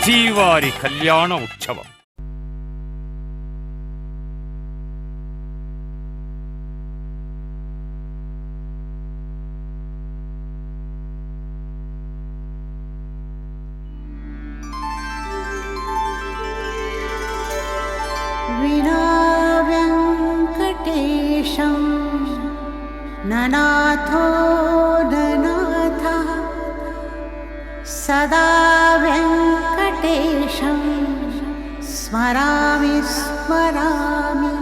శ్రీవారి కళ్యాణ ఉత్సవం. వినా వెంకటేశం ననాథో ననాథః సదా వెంకటేశం స్మరామి స్మరామి.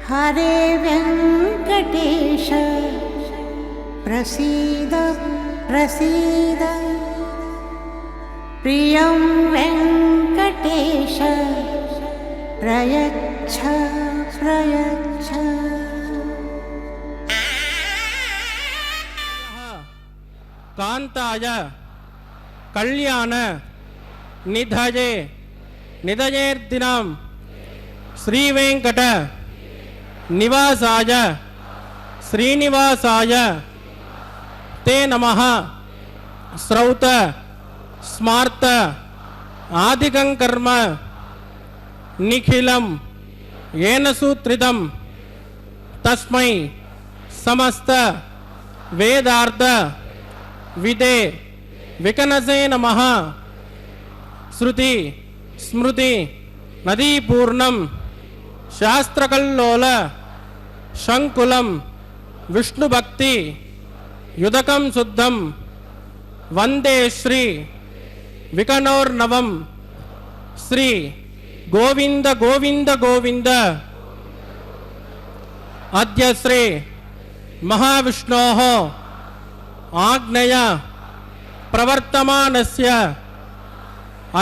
హరే వెంకటేశ ప్రసీద ప్రసీద. ప్రియం వెంకటేశ ప్రయచ్ఛ ప్రయచ్ఛ. కాంతాయ కళ్యాణ నిధయే నిధయేర్దినం శ్రీవేంకట నివాసాయ శ్రీనివాసాయ తే నమః. శ్రౌత స్మార్త ఆదికం కర్మ నిఖిలం ఏన సూత్రితం తస్మై సమస్త వేదార్థ విదే వికనసే నమః. శృతి స్మృతి నదీపూర్ణం శాస్త్రకల్లోల శంకులం విష్ణుభక్తి యుదకం శుద్ధం వందే శ్రీ వికనోర్నవం. శ్రీ గోవింద గోవింద గోవింద. అద్య శ్రీ మహావిష్ణోః ఆజ్ఞయ ప్రవర్తమానస్య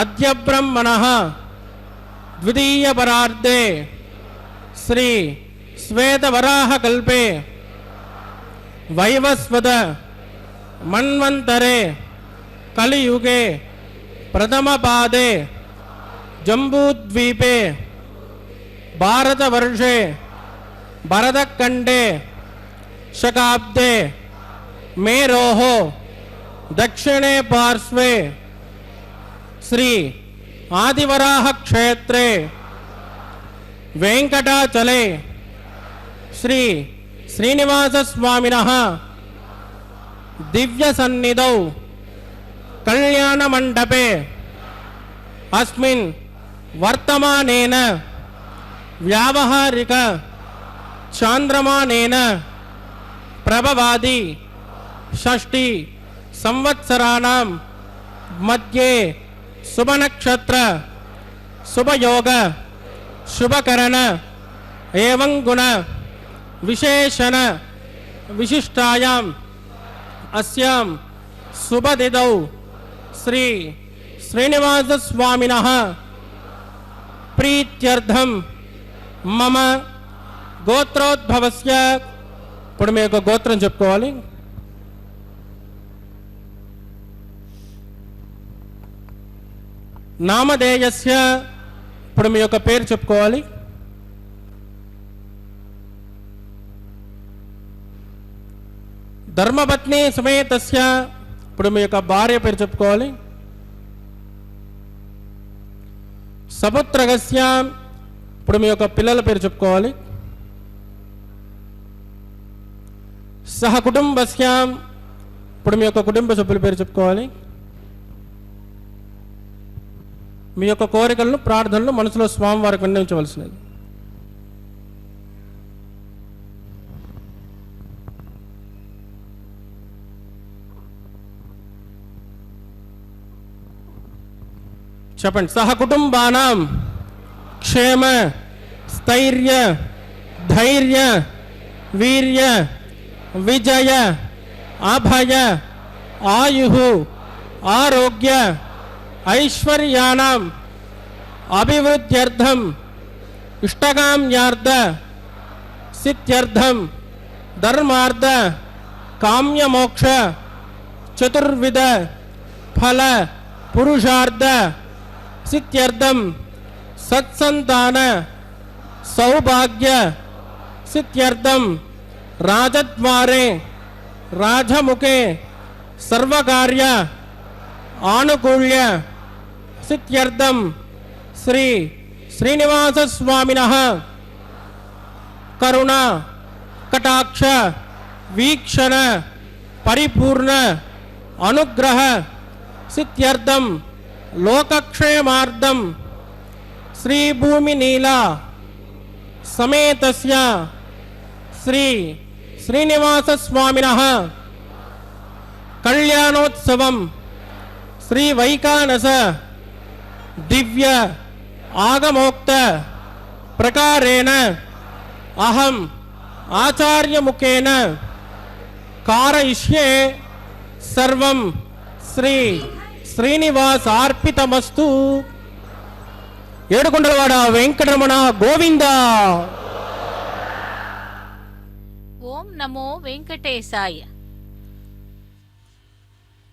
అద్య బ్రహ్మణః ద్వితీయ పరార్ధే శ్రీ శ్వేతవరాహ కల్పే వైవస్వత మన్వంతరే కలియుగే ప్రథమ పాదే జంబూద్వీపే భారతవర్షే భరతఖండే శకాబ్దే మేరోః దక్షిణే పార్శ్వే శ్రీ ఆదివరాహ క్షేత్రే వెంకటాచలే శ్రీ శ్రీనివాస స్వామినః దివ్య సన్నిధౌ కళ్యాణ మండపే అస్మిన్ వర్తమానేన వ్యావహారిక చాంద్రమానేన ప్రభవాది షష్ఠి సంవత్సరాణం మధ్యే శుభనక్షత్ర శుభయోగ శుభకరణ ఏవం గుణ విశేషణ విశిష్టాయాం అస్యాం శుభదిదౌ శ్రీ శ్రీనివాస స్వామినః ప్రీత్యర్థం మమ గోత్రోద్భవస్య. ఇప్పుడు మీ యొక్క గోత్రం చెప్పుకోవాలి. నామధేయస్య. ఇప్పుడు మీ యొక్క పేరు చెప్పుకోవాలి. ధర్మపత్ని సమేతస్య. ఇప్పుడు మీ యొక్క భార్య పేరు చెప్పుకోవాలి. సపుత్రకస్య. ఇప్పుడు మీ యొక్క పిల్లల పేరు చెప్పుకోవాలి. సహ కుటుంబస్య. ఇప్పుడు మీ యొక్క కుటుంబ సభ్యుల పేరు చెప్పుకోవాలి. మీ యొక్క కోరికలను ప్రార్థనలు మనసులో స్వామివారికి విన్నవించవలసినది. చెప్పండి. సహ కుటుంబానాం క్షేమ స్థైర్య ధైర్య వీర్య విజయ అభయ ఆయు ఆరోగ్య ఐశ్వర్యానాం అభివృద్ధ్యర్థం ఇష్టకామ్యార్థ సిద్ధ్యర్థం ధర్మార్థ కామ్యమోక్ష చతుర్విధ ఫల పురుషార్థ సిద్ధ్యర్థం సత్సంతాన సౌభాగ్య సిద్ధ్యర్థం రాజద్వారే రాజముఖే సర్వకార్య ఆనుకూల్య सिद्ध्यर्थम श्री श्रीनिवास स्वामिनः करुणा कटाक्ष वीक्षण परिपूर्ण अनुग्रह सिद्ध्यर्थम लोकक्षेमार्थम श्री भूमि नीला समेतस्य श्री श्रीनिवास स्वामिनः कल्याणोत्सवम श्री वैकानस दिव्य आगमोक्त प्रकारेण अहम आचार्य मुखेन कारयिष्ये सर्वं श्री श्रीनिवासार्पितमस्तु ఏడుకొండలవాడ వెంకటరమణ గోవింద. ఓం నమో వెంకటేశాయ.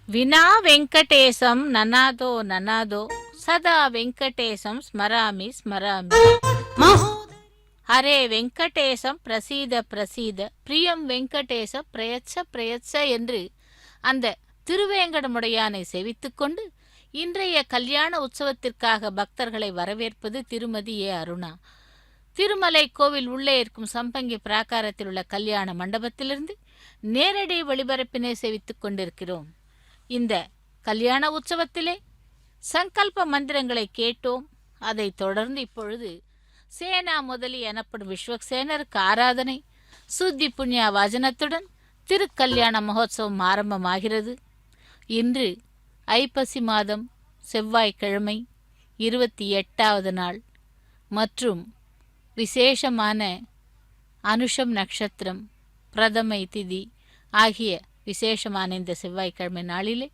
వినా వెంకటేశం ననాదో ననాదో సదా వెంకటేశం స్మరామి స్మరామి. ஹரே வெங்கடேசம் பிரசீத பிரசீத பிரியம் வெங்கடேச பிரயச்ச பிரயச்ச என்று அந்த திருவேங்கடமுடையானை சேவித்துக்கொண்டு இன்றைய கல்யாண உற்சவத்திற்காக பக்தர்களை வரவேற்பது திருமதி ஏ அருணா. திருமலை கோவில் உள்ளே இருக்கும் சம்பங்கி பிராகாரத்தில் உள்ள கல்யாண மண்டபத்திலிருந்து நேரடி ஒளிபரப்பினை சேவித்துக் கொண்டிருக்கிறோம். இந்த கல்யாண உற்சவத்திலே சங்கல்ப மந்திரங்களை கேட்டோம். அதைத் தொடர்ந்து இப்பொழுது சேனா முதலி எனப்படும் விஸ்வக்சேனருக்கு ஆராதனை சுத்தி புண்ணிய வாஜனத்துடன் திருக்கல்யாண மகோத்சவம் ஆரம்பமாகிறது. இன்று ஐப்பசி மாதம் செவ்வாய்க்கிழமை 28வது நாள் மற்றும் விசேஷமான அனுஷம் நட்சத்திரம் பிரதமை திதி ஆகிய விசேஷமான இந்த செவ்வாய்க்கிழமை நாளிலே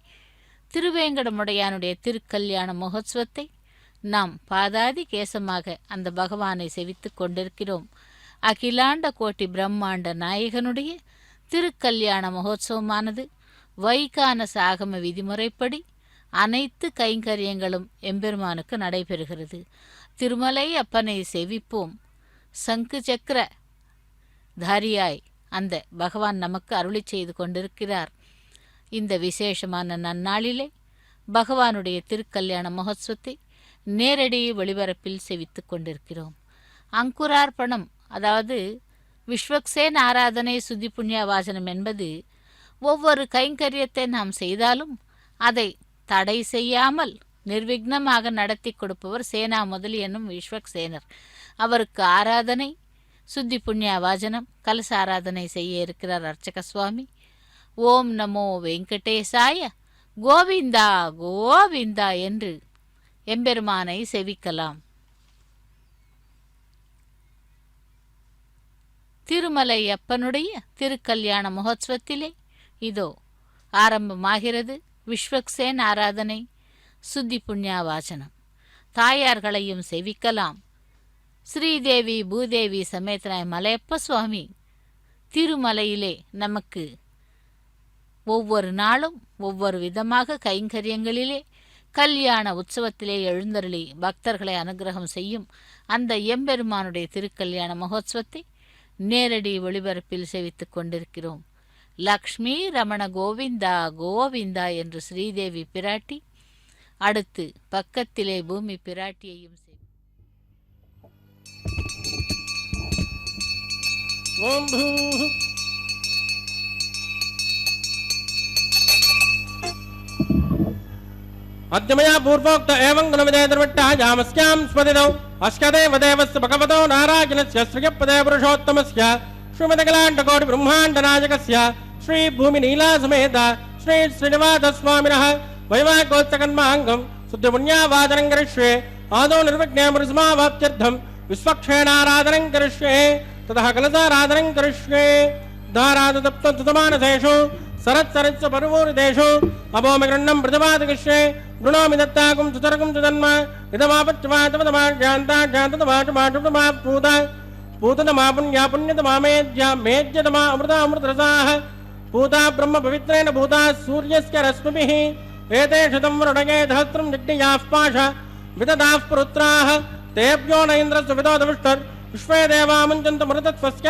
திருவேங்கடமுடையானுடைய திருக்கல்யாண மகோத்சவத்தை நாம் பாதாதி கேசமாக அந்த பகவானை செவித்துக் கொண்டிருக்கிறோம். அகிலாண்ட கோட்டி பிரம்மாண்ட நாயகனுடைய திருக்கல்யாண மகோத்சவமானது வைகானச ஆகம விதிமுறைப்படி அனைத்து கைங்கரியங்களும் எம்பெருமானுக்கு நடைபெறுகிறது. திருமலை அப்பனை செவிப்போம். சங்கு சக்கர தாரியாய் அந்த பகவான் நமக்கு அருளி செய்து கொண்டிருக்கிறார். இந்த விசேஷமான நன்னாளிலே பகவானுடைய திருக்கல்யாண மகோத்சவத்தை நேரடி ஒளிபரப்பில் செவித்துக் கொண்டிருக்கிறோம். அங்குரார்ப்பணம், அதாவது விஸ்வக்சேன் ஆராதனை சுத்தி புண்ணிய வாசனம் என்பது ஒவ்வொரு கைங்கரியத்தை நாம் செய்தாலும் அதை தடை செய்யாமல் நிர்விக்னமாக நடத்தி கொடுப்பவர் சேனா முதலி என்னும் விஸ்வக்சேனர். அவருக்கு ஆராதனை சுத்தி புண்ணிய வாசனம் கலச ஆராதனை செய்ய இருக்கிறார் அர்ச்சக சுவாமி. ஓம் நமோ வெங்கடேசாய கோவிந்தா கோவிந்தா என்று எம்பெருமானை செவிக்கலாம். திருமலை அப்பனுடைய திருக்கல்யாண மகோத்சவத்திலே இதோ ஆரம்பமாகிறது விஸ்வக்சேன் ஆராதனை சுத்தி புண்ணிய வாசனம். தாயார்களையும் செவிக்கலாம். ஸ்ரீதேவி பூதேவி சமேதனாய் மலையப்ப சுவாமி திருமலையிலே நமக்கு ஒவ்வொரு நாளும் ஒவ்வொரு விதமாக கைங்கரியங்களிலே கல்யாண உற்சவத்திலே எழுந்தருளி பக்தர்களை அனுகிரகம் செய்யும் அந்த எம்பெருமானுடைய திருக்கல்யாண மகோத்சவத்தை நேரடி ஒளிபரப்பில் செவித்துக் கொண்டிருக்கிறோம். லக்ஷ்மி ரமண கோவிந்தா கோவிந்தா என்று ஸ்ரீதேவி பிராட்டி, அடுத்து பக்கத்திலே பூமி பிராட்டியையும் अद्यमया पूर्वोक्त एवं गुणविदेतर्वट्टायामस्यां स्मदितौ अस्कदेवदेवस्य भगवतो नारायणस्य श्रियपदे पुरुषोत्तमस्य श्रीमदकलाण्डकोटि ब्रह्माण्डनायकस्य श्री भूमिनीलासमेत श्री श्रीनिवासस्वामिनः वैवाहिकोत्सकन्माङ्गं शुद्धपुण्यावादनं करिष्ये. आदौ निर्विघ्नमृसमावाप्त्यर्थं विश्वक्षेणाराधनं करिष्ये. ततः कलशाराधनं करिष्ये. धारादतप्तमानसेषु सरत्सरत्स परवूरिदेषु अभोमगृह्णं प्रजपादकृष्ये. गृणोमि दत्ताकुं सुतर्कं सुधन्म इदमापत्यमातमदमाज्ञान्तमाटमाटमाटमापूत पूततमा पुण्या पुण्यतमा मेद्या मेद्यतमा अमृता अमृतरसाः पूता ब्रह्म पवित्रेण भूता सूर्यस्य रश्मिभिः एते शतं वरुणगे सहस्रं जग्नियाः पाश विददाः पुरुत्राः तेभ्यो न इन्द्रस्य विदोदविष्टर् विश्वे देवामुञ्चन्तमृतत्वस्य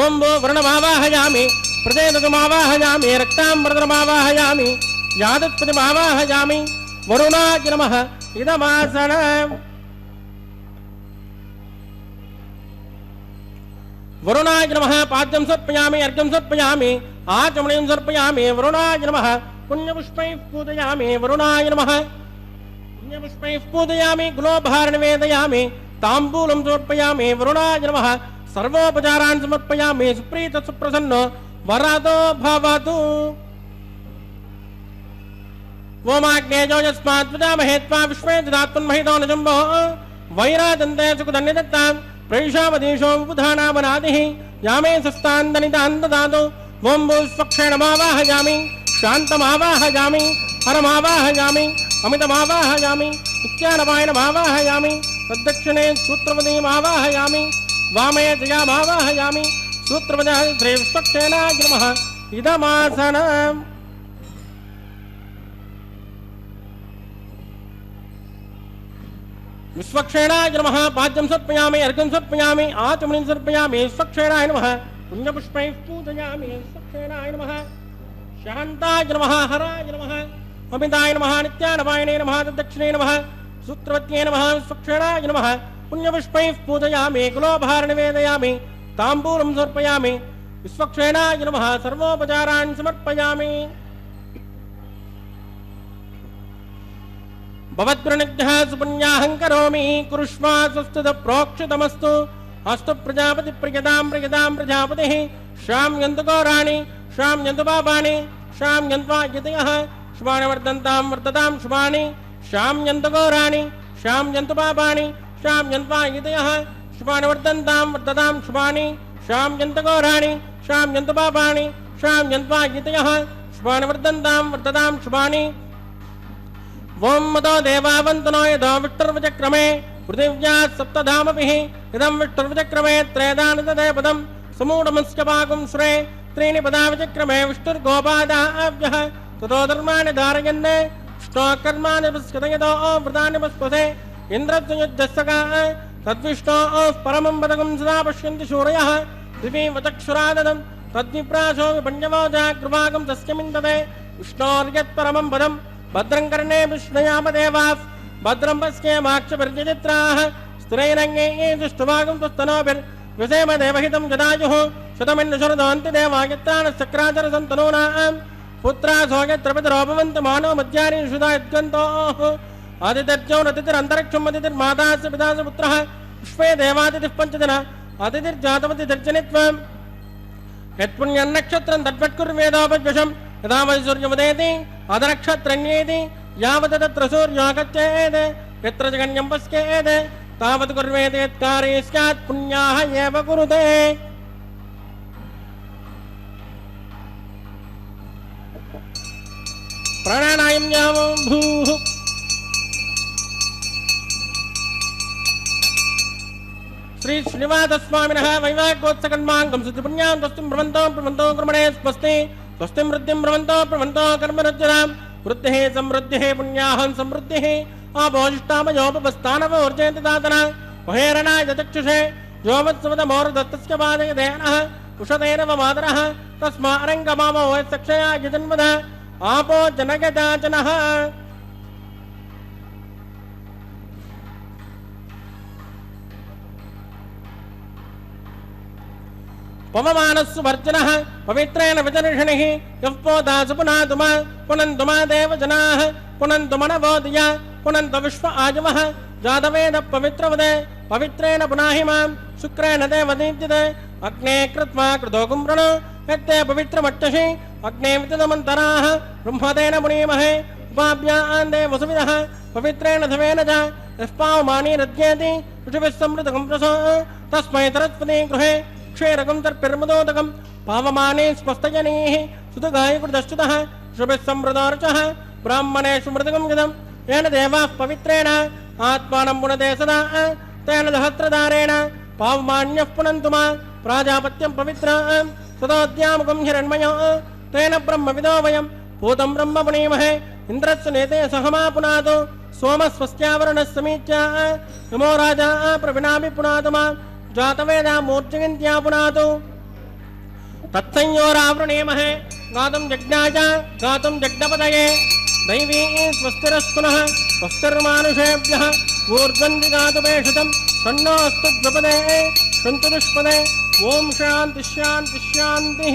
ओं वो वर्णमावाहयामि प्रदेशमावाहयामि रक्ताम्बरमावाहयामि यादत्पतिमावाहयामि वरुणाय नमः इदमासनम् वरुणाय नमः पाद्यं समर्पयामि अर्घ्यं समर्पयामि आचमनीं समर्पयामि वरुणाय नमः पुण्यपुष्पैः पूजयामि वरुणाय नमः पुण्यपुष्पैः पूजयामि गुलोपहार निवेदयामि ताम्बूलं समर्पयामि वरुणाय नमः सर्वोपचारान् समर्पयामि सुप्रीत सुप्रसन्नो वरदो भवतु ओमाग्नेयो यस्मात् प्रजामहे त्वा विश्वे ददात्मन्महितो न जम्बो वैराजन्ते सुखदन्यदत्तां प्रैषावधीशो उपधानामनादिः यामे सस्तान्दनितान् ददातु ॐ भूस्वक्षेणमावाहयामि शान्तमावाहयामि हरमावाहयामि अमितमावाहयामि नित्यानपायनमावाहयामि तद्दक्षिणे सूत्रपदीमावाहयामि वामे जयामावाहयामि सूत्रपदः श्रीविश्वक्षेणाय नमः इदमासनम् विश्वक्षेणाय नमः पाद्यं समर्पयामि अर्घ्यं समर्पयामि आचमनीं समर्पयामि विश्वक्षेणाय नमः पुण्यपुष्पैः पूजयामि विश्वक्षेणाय नमः शान्ताय नमः हराय नमः अमिताय नमः नित्यानपायने नमः तद्दक्षिणे नमः सूत्रवत्ये नमः विश्वक्षेणाय नमः पुण्यपुष्पैः पूजयामि कुलोपहार निवेदयामि ताम्बूलं समर्पयामि विश्वक्षेणाय नमः सर्वोपचारान् समर्पयामि भवद्गुणनिग्धः सुपुण्याहं करोमि कुरुष्वा स्वस्तिद प्रोक्षितमस्तु अस्तु प्रजापति प्रियतां प्रजापतिः श्याम्यन्तु गौराणि श्याम्यन्तु पापानि श्याम्यन्त्वा यतयः शुभानि वर्धन्तां वर्धतां शुभानि श्याम्यन्तु गौराणि श्याम्यन्तु पापानि श्याम्यन्त्वा यतयः शुभानि वर्धन्तां वर्धतां शुभानि श्याम्यन्तु गौराणि श्याम्यन्तु पापानि श्याम्यन्त्वा यतयः शुभानि वर्धन्तां वर्धतां शुभानि ओम मदो देवावन्तनो यदा विष्टुर्वचक्रमे पृथिव्यात् सप्तधामभिः इदं विष्टुर्वचक्रमे त्रयदानतदे पदं समूढमस्य पाकं श्रे त्रीणि पदा विचक्रमे विष्टुर्गोपादाभ्यः ततो धर्माणि धारयन् विष्णोकर्माणि पश्यतयतो व्रतानि पस्पसे इन्द्रत्वयुज्जस्सकाः तद्विष्णोः परमं पदकं सदा पश्यन्ति शूरयः दिवि वचक्षुराददं तद्विप्रासो विपण्यवोजा कृपाकं तस्यमिन्दते विष्णोर्यत्परमं पदं भद्रं कर्णे विष्णुयामदेवाः भद्रं पश्येमाक्षभिर्यजित्राः स्थिरैरङ्गैः दुष्टभागं त्वस्तनोभिर्विषेम देवहितं जदायुः शतमिन्नशरदोऽन्ति देवायत्राणश्चक्राचरसन्तनूनां पुत्रासोऽयत्रपितरोपवन्तु मानो मध्यानि सुधायद्गन्तोः आदित्यर्जो नतिथिरन्तरिक्षम् अतिथिर्मातास्य पितास्य पुत्रः विश्वे देवातिथिः पञ्चदिन अतिथिर्जातमतिथिर्जनित्वम् यत्पुण्यन्नक्षत्रं तद्वत्कुर्वेदोपद्वशम् यदा वै सूर्यमुदेति अधनक्षत्रण्येति यावत् तत्र सूर्यो गच्छेत् यत्र जगन्यं पश्येत् तावत् कुर्वेत् यत्कार्ये स्यात् पुण्याः एव कुरुते प्राणानायम्यामो भूः श्री श्रीनिवासस्वामिनः वैवाहिकोत्सकर्माङ्गं सिद्धिपुण्यां तस्तुं ब्रह्मन्तो कर्मणे स्वस्ति स्वस्तिं वृद्धिं ब्रह्मन्तो कर्मरज्जनां वृद्धिः समृद्धिः पुण्याहं समृद्धिः आपोष्टामयोपस्थानवोर्जयन्ति दातना महेरणाय चक्षुषे योमत्सवदमोर्दत्तस्य पादयदेनः उषतेनव मातरः तस्मारङ्गमामो सक्षया यजन्मद आपो जनगदाचनः पवमानस्सु वर्जनः पवित्रेण विजर्षणिः यः पोदासु पुनातुमा पुनन्तुमा देवजनाः पुनन्तु मनवोदया पुनन्तु विश्व आजवः जातवेद पवित्रवदे पवित्रेण पुनाहि मां शुक्रेण देवदीप्यते अग्ने कृत्वा कृतो कुम्भृणो यत्ते पवित्रमट्टसि अग्ने वितदमन्तराः ब्रह्मतेन पुनीमहे उपाभ्यान् देवसुविदः पवित्रेण धवेन च यस्पावमानी रज्येति ऋषिभिः समृतकं प्रसो तस्मै सरस्वती गृहे क्षेरकं तर्पिर्मुदोदकं पावमाने स्वस्थजनीः सुतगायकृतश्च्युतः शुभिः समृतोर्चः ब्राह्मणेषु मृदकं गदं येन देवाः पवित्रेण आत्मानं पुनते सदा तेन सहस्रधारेण पावमान्यः पुनन्तु मा प्राजापत्यं पवित्रं सदोद्यामुखं हिरण्मयो तेन ब्रह्मविदो वयं भूतं ब्रह्म पुनीमहे इन्द्रस्य नेते सहमा पुनातो सोमस्वस्त्यावरणः समीच्या नमो राजा प्रविनाभि पुनातु मा जातवेदा मूर्तिगिन्त्या पुनातु तत्संयोरावृणीमहे गातुं जज्ञाय गातुं जज्ञपतये दैवी स्वस्तिरस्तु नः स्वस्तिर्मानुषेभ्यः ऊर्ध्वं दिगातु पेषितं षण्णोऽस्तु द्विपदे सन्तु दुष्पदे ओम शांति शांति शांति।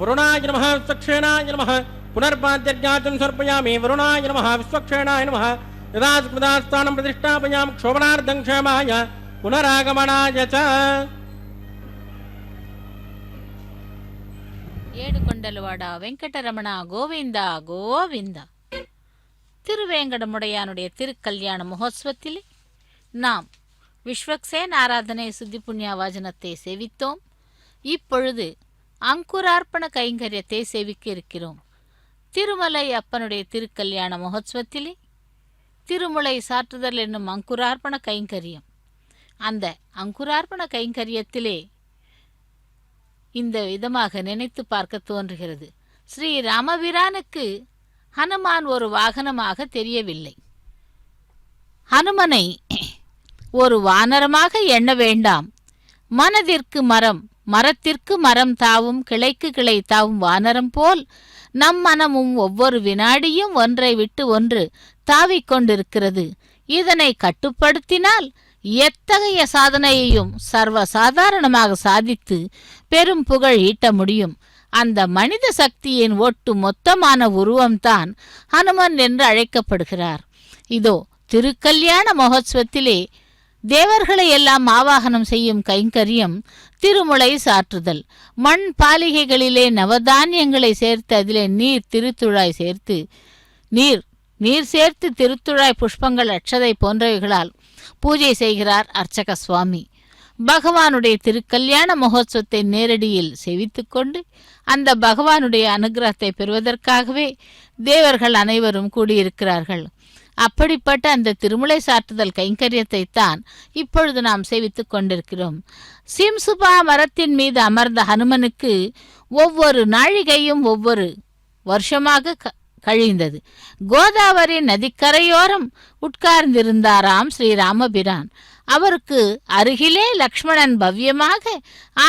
वरुणाय नमः विश्वक्षेणाय नमः पुनर्पाद्यज्ञातं समर्पयामि वरुणाय नमः विश्वक्षेणाय नमः यदास्मदास्थानं प्रतिष्ठापयामि क्षोभनार्थं क्षेमाय पुनरागमनाय च। ஏடுகொண்டல்வாடா வெங்கடரமணா கோவிந்தா கோவிந்தா. திருவேங்கடமுடையானுடைய திருக்கல்யாண மகோத்சவத்திலே நாம் விஸ்வக்சேன் ஆராதனை சுத்தி புண்ணியவாஜனத்தை சேவித்தோம். இப்பொழுது அங்குரார்ப்பண கைங்கரியத்தை சேவிக்க இருக்கிறோம். திருமலை அப்பனுடைய திருக்கல்யாண மகோத்சவத்திலே திருமுலை சாற்றுதல் என்னும் அங்குரார்ப்பண கைங்கரியம். அந்த அங்குரார்ப்பண கைங்கரியத்திலே இந்த விதமாக நினைத்து பார்க்க தோன்றுகிறது. ஸ்ரீ ராமபிரானுக்கு ஹனுமான் ஒரு வாகனமாக தெரியவில்லை. ஹனுமனை ஒரு வானரமாக எண்ண வேண்டாம். மனதிற்கு மரம், மரத்திற்கு மரம் தாவும், கிளைக்கு கிளை தாவும் வானரம் போல் நம் மனமும் ஒவ்வொரு வினாடியும் ஒன்றை விட்டு ஒன்று தாவிக்கொண்டிருக்கிறது. இதனை கட்டுப்படுத்தினால் எத்தகைய சாதனையையும் சர்வசாதாரணமாக சாதித்து பெரும் புகழ் ஈட்ட முடியும். அந்த மனித சக்தியின் ஒட்டு மொத்தமான உருவம்தான் ஹனுமன் என்று அழைக்கப்படுகிறார். இதோ திருக்கல்யாண மகோத்சவத்திலே தேவர்களை எல்லாம் ஆவாகனம் செய்யும் கைங்கரியம் திருமுலை சாற்றுதல். மண் பாலிகைகளிலே நவதானியங்களை சேர்த்து அதிலே நீர் திருத்துழாய் சேர்த்து நீர் சேர்த்து திருத்துழாய் புஷ்பங்கள் அட்சதை போன்றவைகளால் பூஜை செய்கிறார் அர்ச்சக சுவாமி. பகவானுடைய திருக்கல்யாண மகோத்சவத்தை நேரடியில் சேவித்து கொண்டு அந்த பகவானுடைய அனுகிரகத்தை பெறுவதற்காகவே தேவர்கள் அனைவரும் கூடியிருக்கிறார்கள். அப்படிப்பட்ட அந்த திருமுலை சாற்றுதல் கைங்கரியத்தை தான் இப்பொழுது நாம் சேவித்துக் கொண்டிருக்கிறோம். சிம்சுபா மரத்தின் மீது அமர்ந்த ஹனுமனுக்கு ஒவ்வொரு நாழிகையும் ஒவ்வொரு வருஷமாக கழிந்தது. கோதாவரி நதிக்கரையோரம் உட்கார்ந்திருந்தாராம் ஸ்ரீராமபிரான். அவருக்கு அருகிலே லக்ஷ்மணன் பவ்யமாக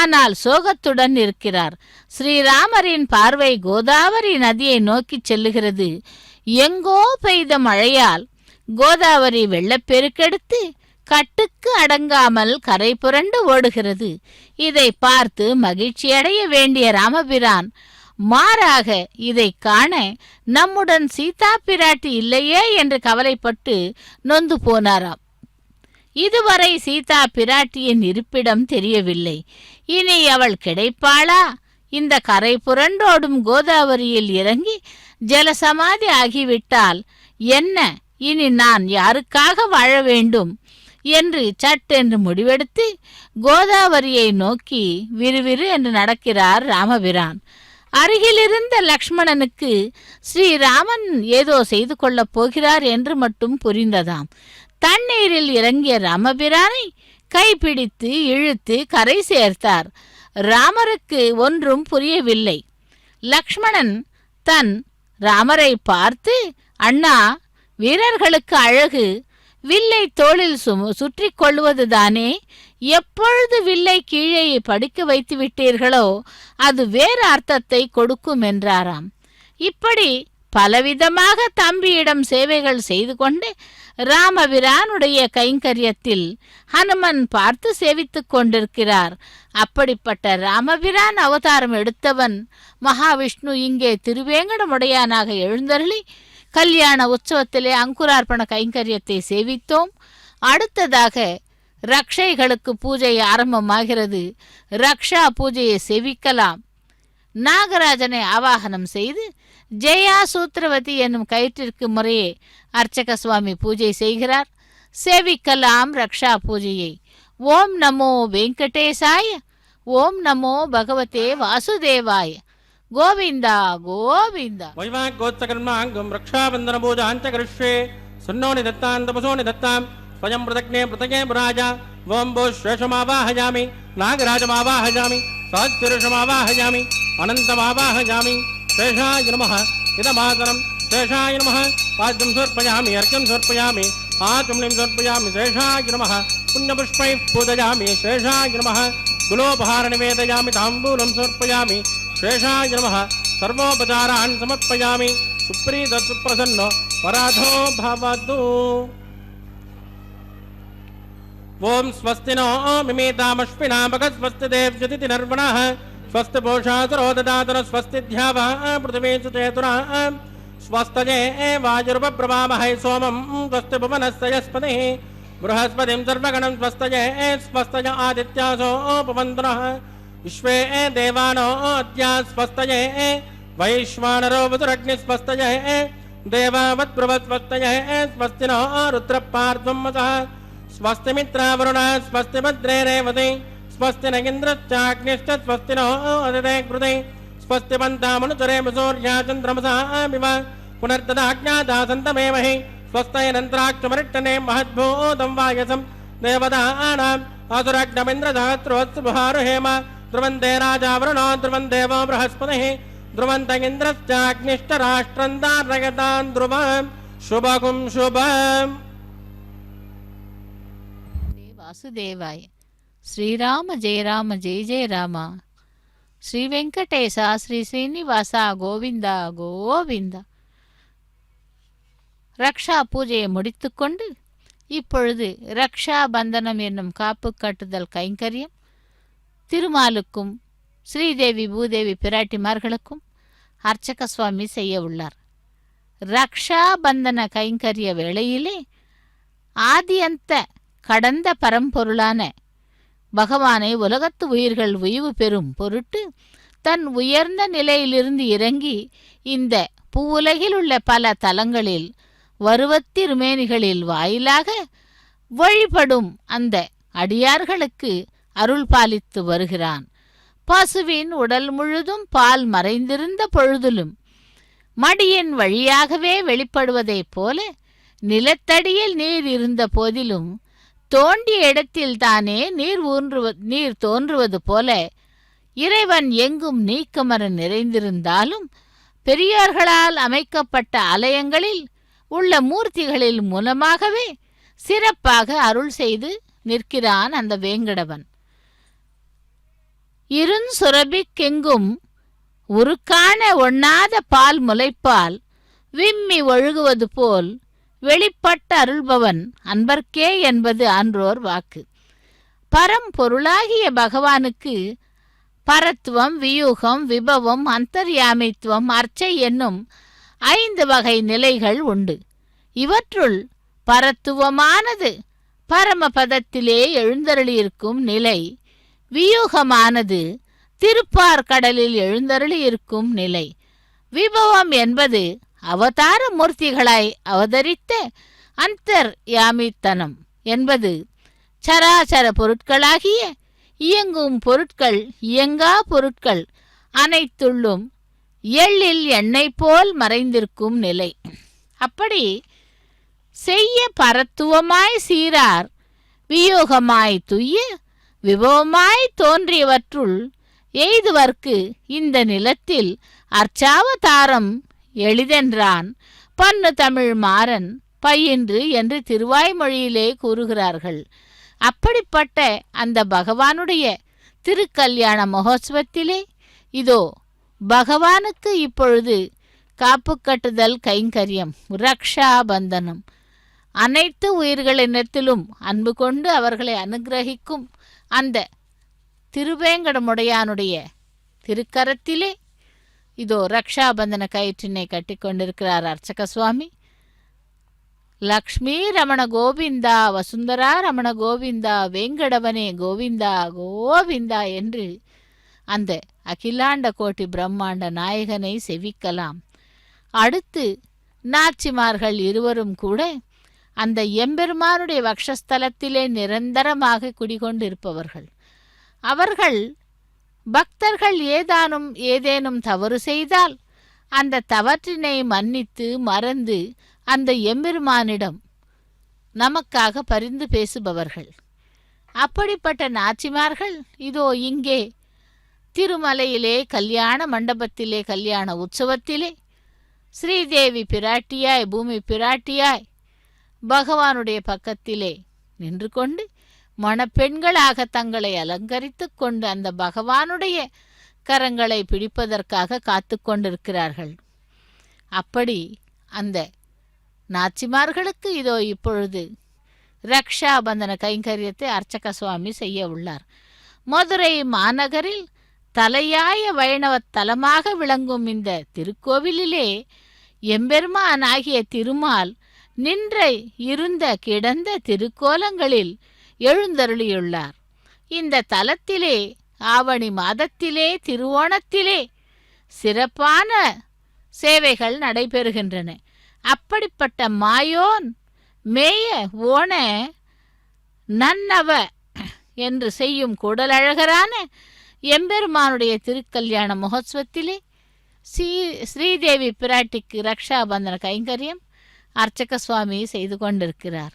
ஆனால் சோகத்துடன் இருக்கிறார். ஸ்ரீராமரின் பார்வை கோதாவரி நதியை நோக்கி செல்லுகிறது. எங்கோ பெய்த மழையால் கோதாவரி வெள்ளப்பெருக்கெடுத்து கட்டுக்கு அடங்காமல் கரை புரண்டு ஓடுகிறது. இதை பார்த்து மகிழ்ச்சியடைய வேண்டிய ராமபிரான் மாறாக இதை காண நம்முடன் சீதா பிராட்டி இல்லையே என்று கவலைப்பட்டு நொந்து போனாராம். இதுவரை சீதா பிராட்டியின் இருப்பிடம் தெரியவில்லை. இனி அவள் கிடைப்பாளா? இந்த கரை புரண்டோடும் கோதாவரியில் இறங்கி ஜலசமாதி ஆகிவிட்டால் என்ன, இனி நான் யாருக்காக வாழ வேண்டும் என்று சட்டென்று முடிவெடுத்து கோதாவரியை நோக்கி விறுவிறு என்று நடக்கிறார் ராமபிரான். அருகிலிருந்த லக்ஷ்மணனுக்கு ஸ்ரீராமன் ஏதோ செய்து கொள்ளப் போகிறார் என்று மட்டும் புரிந்ததாம். தண்ணீரில் இறங்கிய ராமபிரானை கைப்பிடித்து இழுத்து கரை சேர்த்தார். ராமருக்கு ஒன்றும் புரியவில்லை. லக்ஷ்மணன் தன் ராமரை பார்த்து, அண்ணா, வீரர்களுக்கு அழகு வில்லை தோளில் சுற்றி கொள்வதுதானே. எப்பொழுது வில்லை கீழே படிக்க வைத்து விட்டீர்களோ அது வேறு அர்த்தத்தை கொடுக்கும் என்றாராம். இப்படி பலவிதமாக தம்பியிடம் சேவைகள் செய்து கொண்டு ராமபிரானுடைய கைங்கரியத்தில் ஹனுமன் பார்த்து சேவித்துக் கொண்டிருக்கிறார். அப்படிப்பட்ட ராமபிரான் அவதாரம் எடுத்தவன் மகாவிஷ்ணு இங்கே திருவேங்கடமுடையானாக எழுந்தருளி கல்யாண உற்சவத்திலே அங்குரார்ப்பண கைங்கரியத்தை சேவித்தோம். அடுத்ததாக ரக்ஷைகளுக்கு பூஜை ஆரம்பமாகிறது. ரக்ஷா பூஜையை செவிக்கலாம். நாகராஜனை ஆவாகனம் செய்து ஜெயா சூத்திரவதி என்னும் கயிற்றிற்கு முறையே அர்ச்சக சுவாமி பூஜை செய்கிறார். சேவிக்கலாம் ரக்ஷா பூஜையை. ஓம் நமோ வெங்கடேசாய, ஓம் நமோ பகவதே வாசுதேவாய, கோவிந்தா கோவிந்தா. வைவாகோத்சகர்மாங்கம் ரக்ஷாபந்தன பூஜாஞ்ச கரிஷ்யே சன்னோ நிதத்தாம் தபசோ நிதத்தாம் ஸ்வயம் பிரதக்னே பிரதகே புராஜா. ஓம் போ ஸ்வேஷமாவாஹயாமி, நாகராஜமாவாஹயாமி, சஹஸ்ரமாவாஹயாமி, அனந்தமாவாஹயாமி. சேஷாய நமः இதமாதரம், சேஷாய நமः பாத்யம் சமர்ப்பயாமி, அர்க்கம் சமர்ப்பயாமி, ஆச்சமனிம் சமர்ப்பயாமி. சேஷாய நமः புண்ணியபுஷ்பைः பூஜயாமி. சேஷாய நமः குலோபஹார நிவேதயாமி, தாம்பூலம் சமர்ப்பயாமி. சேஷாய நமः சர்வோபசாரான் சமர்ப்பயாமி. சுப்ரீத சுப்ரசன்னோ பராதோ பவது. ஓம் ஸ்வஸ்தி நோ மிமேதாமஸ்வினா பகஸ்வஸ்தி தேவ்யதிதி நர்வணः ஸ்வஸ்தி போஷாசரோ ததாதன ஸ்வஸ்தி த்யாவா பிருத்திவே சுச்சேதுனா ஸ்வஸ்தஜே வாயுர்வப்ரவாமஹை சோமம் ஸ்வஸ்தி புவனஸ்தயஸ்பதிः बृहस्पतिं सर्वगणं स्वस्तये स्वस्तय आदित्यासो उपवन्दनः विश्वे देवानो अद्या स्वस्तये वैश्वानरो वसुरग्नि स्वस्तये देवावत्प्रवस्वस्तये स्वस्ति नो रुद्रपार्ध्वं मतः स्वस्ति मित्रावरुणः स्वस्ति भद्रे रेवति स्वस्ति न इन्द्रश्चाग्निश्च स्वस्ति नो अदिते कृते स्वस्ति पन्तामनुचरेम सूर्या चन्द्रमसा विव पुनर्ददाज्ञाता सन्तमेमहि स्वस्तयनन्त्राक्षमरिट्टने महद्भूतं वायसं देवदानाम् असुरग्नमिन्द्रधात्रोत्सुभारुहेम ध्रुवन्ते राजावरुणो ध्रुवन् देवो बृहस्पतिः ध्रुवन्त इन्द्रश्चाग्निष्टराष्ट्रं दारयतान् ध्रुवम् शुभगुं शुभम्. वासुदेवाय. श्रीराम जय राम जय जय राम. श्री वेंकटेश श्री श्रीनिवास गोविंद गोविंद. ரக்ஷா பூஜையை முடித்துக்கொண்டு இப்பொழுது ரக்ஷா பந்தனம் என்னும் காப்பு கட்டுதல் கைங்கரியம் திருமாலுக்கும் ஸ்ரீதேவி பூதேவி பிராட்டிமார்களுக்கும் அர்ச்சக சுவாமி செய்ய உள்ளார். ரக்ஷா பந்தன கைங்கரிய வேளையிலே ஆதியந்த கடந்த பரம்பொருளான பகவானை உலகத்து உயிர்கள் உய்வு பெறும் பொருட்டு தன் உயர்ந்த நிலையிலிருந்து இறங்கி இந்த பூவுலகில் உள்ள பல தலங்களில் வருவத்திருமேனிகளில் வாயிலாக வழிபடும் அந்த அடியார்களுக்கு அருள் பாலித்து வருகிறான். பசுவின் உடல் முழுதும் பால் மறைந்திருந்த பொழுதிலும் மடியின் வழியாகவே வெளிப்படுவதைப் போல நிலத்தடியில் நீர் இருந்த போதிலும் தோண்டிய இடத்தில் தானே நீர் தோன்றுவது போல இறைவன் எங்கும் நீக்கமர நிறைந்திருந்தாலும் பெரியோர்களால் அமைக்கப்பட்ட ஆலயங்களில் உள்ள மூர்த்திகளில் மூலமாகவே சிறப்பாக அருள் செய்து நிற்கிறான் அந்த வேங்கடவன். இருஞ்சுரபிக்கெங்கும் உருக்கான ஒண்ணாத பால் முளைப்பால் விம்மி ஒழுகுவது போல் வெளிப்பட்ட அருள்பவன் அன்பர்க்கே என்பது ஆன்றோர் வாக்கு. பரம்பொருளாகிய பகவானுக்கு பரத்துவம், வியூகம், விபவம், அந்தர்யாமித்துவம், அர்ச்சை என்னும் 5 வகை நிலைகள் உண்டு. இவற்றுள் பரத்துவமானது பரமபதத்திலே எழுந்தருளியிருக்கும் நிலை, வியூகமானது திருப்பார்கடலில் எழுந்தருளியிருக்கும் நிலை, விபவம் என்பது அவதார மூர்த்திகளாய் அவதரித்த அந்தர்யாமித்தனம் என்பது சராசர பொருட்களாகிய இயங்கும் பொருட்கள், இயங்கா பொருட்கள் அனைத்துள்ளும் எள்ளில் எண்ணெய் போல் மறைந்திருக்கும் நிலை. அப்படி செய்ய பரத்துவமாய் சீரார், வியோகமாய் துய்ய விபவமாய் தோன்றியவற்றுள் எய்துவர்க்கு இந்த நிலத்தில் அர்ச்சாவதாரம் எளிதென்றான் பன்னு தமிழ் மாறன் பயின்று என்று திருவாய்மொழியிலே கூறுகிறார்கள். அப்படிப்பட்ட அந்த பகவானுடைய திருக்கல்யாண மகோத்சவத்திலே இதோ பகவானுக்கு இப்பொழுது காப்பு கட்டுதல் கைங்கரியம், ரக்ஷா பந்தனம், அனைத்து உயிர்களினத்திலும் அன்பு கொண்டு அவர்களை அனுகிரகிக்கும் அந்த திருவேங்கடமுடையானுடைய திருக்கரத்திலே இதோ ரக்ஷாபந்தன கயிற்றினை கட்டி கொண்டிருக்கிறார் அர்ச்சக சுவாமி. லக்ஷ்மி ரமண கோவிந்தா, வசுந்தரா ரமண கோவிந்தா, வேங்கடவனே கோவிந்தா கோவிந்தா என்று அந்த அகிலாண்ட கோட்டி பிரம்மாண்ட நாயகனை செவிக்கலாம். அடுத்து நாச்சிமார்கள் இருவரும் கூட அந்த எம்பெருமானுடைய வக்ஷஸ்தலத்திலே நிரந்தரமாக குடிகொண்டிருப்பவர்கள். அவர்கள் பக்தர்கள் ஏதேனும் தவறு செய்தால் அந்த தவற்றினை மன்னித்து மறந்து அந்த எம்பெருமானிடம் நமக்காக பரிந்து பேசுபவர்கள். அப்படிப்பட்ட நாச்சிமார்கள் இதோ இங்கே திருமலையிலே கல்யாண மண்டபத்திலே கல்யாண உற்சவத்திலே ஸ்ரீதேவி பிராட்டியாய் பூமி பிராட்டியாய் பகவானுடைய பக்கத்திலே நின்று கொண்டு மணப்பெண்களாக தங்களை அலங்கரித்து கொண்டு அந்த பகவானுடைய கரங்களை பிடிப்பதற்காக காத்து கொண்டிருக்கிறார்கள். அப்படி அந்த நாச்சிமார்களுக்கு இதோ இப்பொழுது ரக்ஷாபந்தன கைங்கரியத்தை அர்ச்சக சுவாமி செய்ய உள்ளார். மதுரை மாநகரில் தலையாய வைணவ தலமாக விளங்கும் இந்த திருக்கோவிலிலே எம்பெருமான் ஆகிய திருமால் நின்ற இருந்த கிடந்த திருக்கோலங்களில் எழுந்தருளியுள்ளார். இந்த தலத்திலே ஆவணி மாதத்திலே திருவோணத்திலே சிறப்பான சேவைகள் நடைபெறுகின்றன. அப்படிப்பட்ட மாயோன் மேய ஓண நன்னவ என்று செய்யும் கூடலழகரான எம்பெருமானுடைய திருக்கல்யாண மகோத்சவத்திலே ஸ்ரீதேவி பிராட்டிக்கு ரக்ஷாபந்தன கைங்கரியம் அர்ச்சக சுவாமி செய்து கொண்டிருக்கிறார்.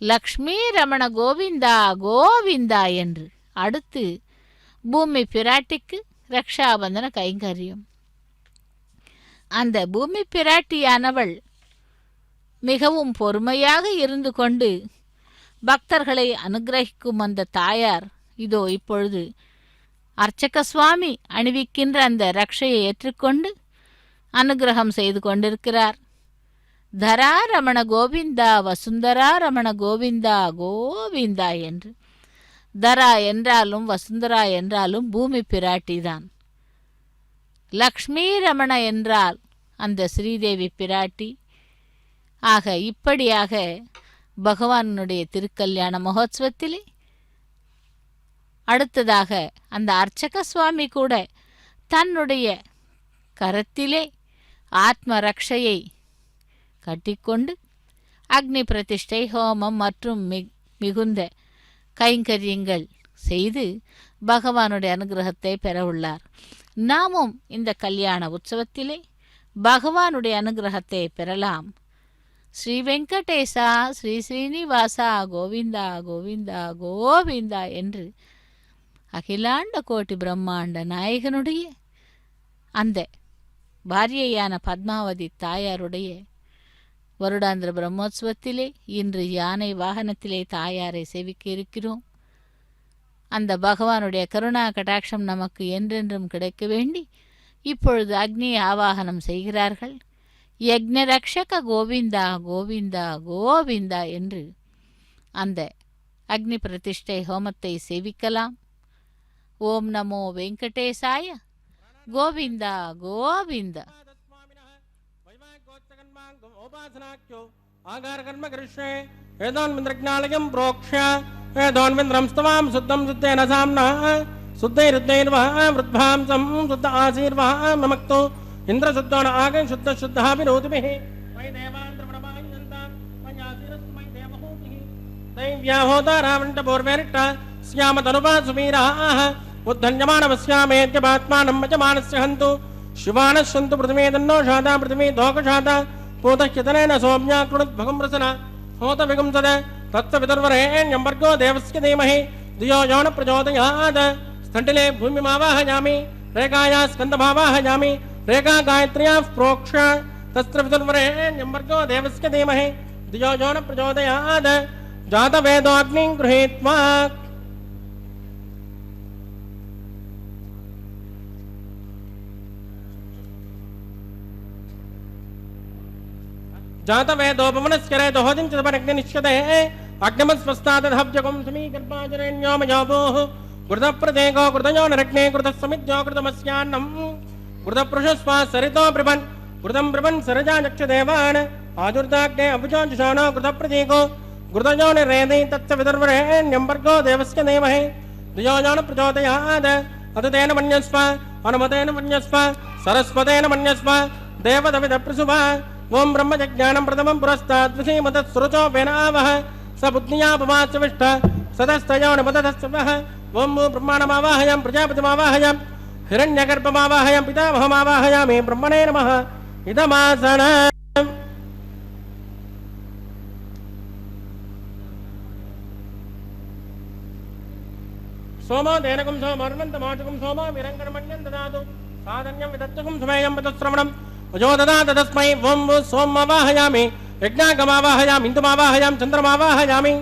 லக்ஷ்மி ரமண கோவிந்தா கோவிந்தா என்று அடுத்து பூமி பிராட்டிக்கு ரக்ஷாபந்தன கைங்கரியம். அந்த பூமி பிராட்டியானவள் மிகவும் பொறுமையாக இருந்து கொண்டு பக்தர்களை அனுகிரகிக்கும் அந்த தாயார் இதோ இப்பொழுது அர்ச்சக சுவாமி அணிவிக்கின்ற அந்த ரக்ஷையை ஏற்றுக்கொண்டு அனுகிரகம் செய்து கொண்டிருக்கிறார். தரா ரமண கோவிந்தா, வசுந்தரா ரமண கோவிந்தா கோவிந்தா என்று. தரா என்றாலும் வசுந்தரா என்றாலும் பூமி பிராட்டிதான். லக்ஷ்மி ரமண என்றால் அந்த ஸ்ரீதேவி பிராட்டி. ஆக இப்படியாக பகவானுடைய திருக்கல்யாண மகோத்சவத்திலே அடுத்ததாக அந்த அர்ச்சக சுவாமி கூட தன்னுடைய கரத்திலே ஆத்ம ரக்ஷையை கட்டிக்கொண்டு அக்னி பிரதிஷ்டை, ஹோமம் மற்றும் மிகுந்த கைங்கரியங்கள் செய்து பகவானுடைய அனுகிரகத்தை பெற உள்ளார். நாமும் இந்த கல்யாண உற்சவத்திலே பகவானுடைய அனுகிரகத்தை பெறலாம். ஸ்ரீ வெங்கடேசா, ஸ்ரீ ஸ்ரீனிவாசா, கோவிந்தா கோவிந்தா கோவிந்தா என்று அகிலாண்ட கோட்டி பிரம்மாண்ட நாயகனுடைய அந்த பாரியையான பத்மாவதி தாயாருடைய வருடாந்திர பிரம்மோத்சவத்திலே இன்று யானை வாகனத்திலே தாயாரை சேவிக்க இருக்கிறோம். அந்த பகவானுடைய கருணா கடாட்சம் நமக்கு என்றென்றும் கிடைக்க வேண்டி இப்பொழுது அக்னி ஆவாகனம் செய்கிறார்கள். யக்ஞ ரக்ஷக கோவிந்தா கோவிந்தா கோவிந்தா என்று அந்த அக்னி பிரதிஷ்டை ஹோமத்தை சேவிக்கலாம். ஓம் நமோ வெங்கடேசாய, கோவிந்தா கோவிந்தா. इंद्रशुद्धो न आगे शुद्ध शुद्ध विरोधि दैव्याहोता रावणपूर्वेरिट्ट श्यामतनुपा सुवीरा उद्धन्यमानवस्यामेत्यपात्मानं वचमानस्य हन्तु शिवानश्यन्तु पृथिवी तन्नो शाता पृथिवी दोकशाता पूतह्यतनेन सौम्या कृणुद्भगं रसना होत विगुंसद तत्सवितुर्वरेण्यं भर्गो देवस्य धीमहि धियो यो न प्रचोदयात् स्थण्डिले भूमिमावाहयामि रेखाया स्कन्दभावाहयामि रेखा गायत्र्या प्रोक्ष तत्र वितुर्वरेण्यं भर्गो देवस्य धीमहि धियो यो न प्रचोदयात् जातवेदोऽग्निं गृहीत्वा जातवेदोपमनस्करे दोहोदिं च तपरग्निनिश्यते अग्निमस्वस्तादधब्जगुं समीकर्पाजरेण्यो मयोभूः कृतप्रदेको कृतयो नरग्ने कृतः समिद्यो कृतमस्यान्नम् कृतपुरुषस्वा सरितो ब्रभन् कृतं ब्रभन् सरजा चक्षदेवान् आजुर्दाग्ने अभुजांशोनो कृतप्रतीको घृतजो निरेदि तच्च विदुर्वरेण्यं भर्गो देवस्य धीमहि धियो यो न प्रचोदयात् अततेन मन्यस्व अनुमतेन मन्यस्व सरस्वतेन मन्यस्व देवदविदप्रसुभा ओं ब्रह्मजज्ञानं प्रथमं पुरस्तात् विषीमतस्रुचो वेनावः स बुद्ध्यापमाच्च विष्ठ सदस्तयो निमततस्वः ओं ब्रह्माणमावाहयां प्रजापतिमावाहयां हिरण्यगर्भमावाहयां पितामहमावाहयामि ब्रह्मणे नमः इदमासनम् सोमो देनकं सोमर्णन्तमाचकं सोमो विरङ्गणमण्यं ददातु साधन्यं विदत्तकं सुमेयं पतश्रवणं वजो ददात तस्मै वं सोममावाहयामि यज्ञागमावाहयामि इन्दुमावाहयामि चन्द्रमावाहयामि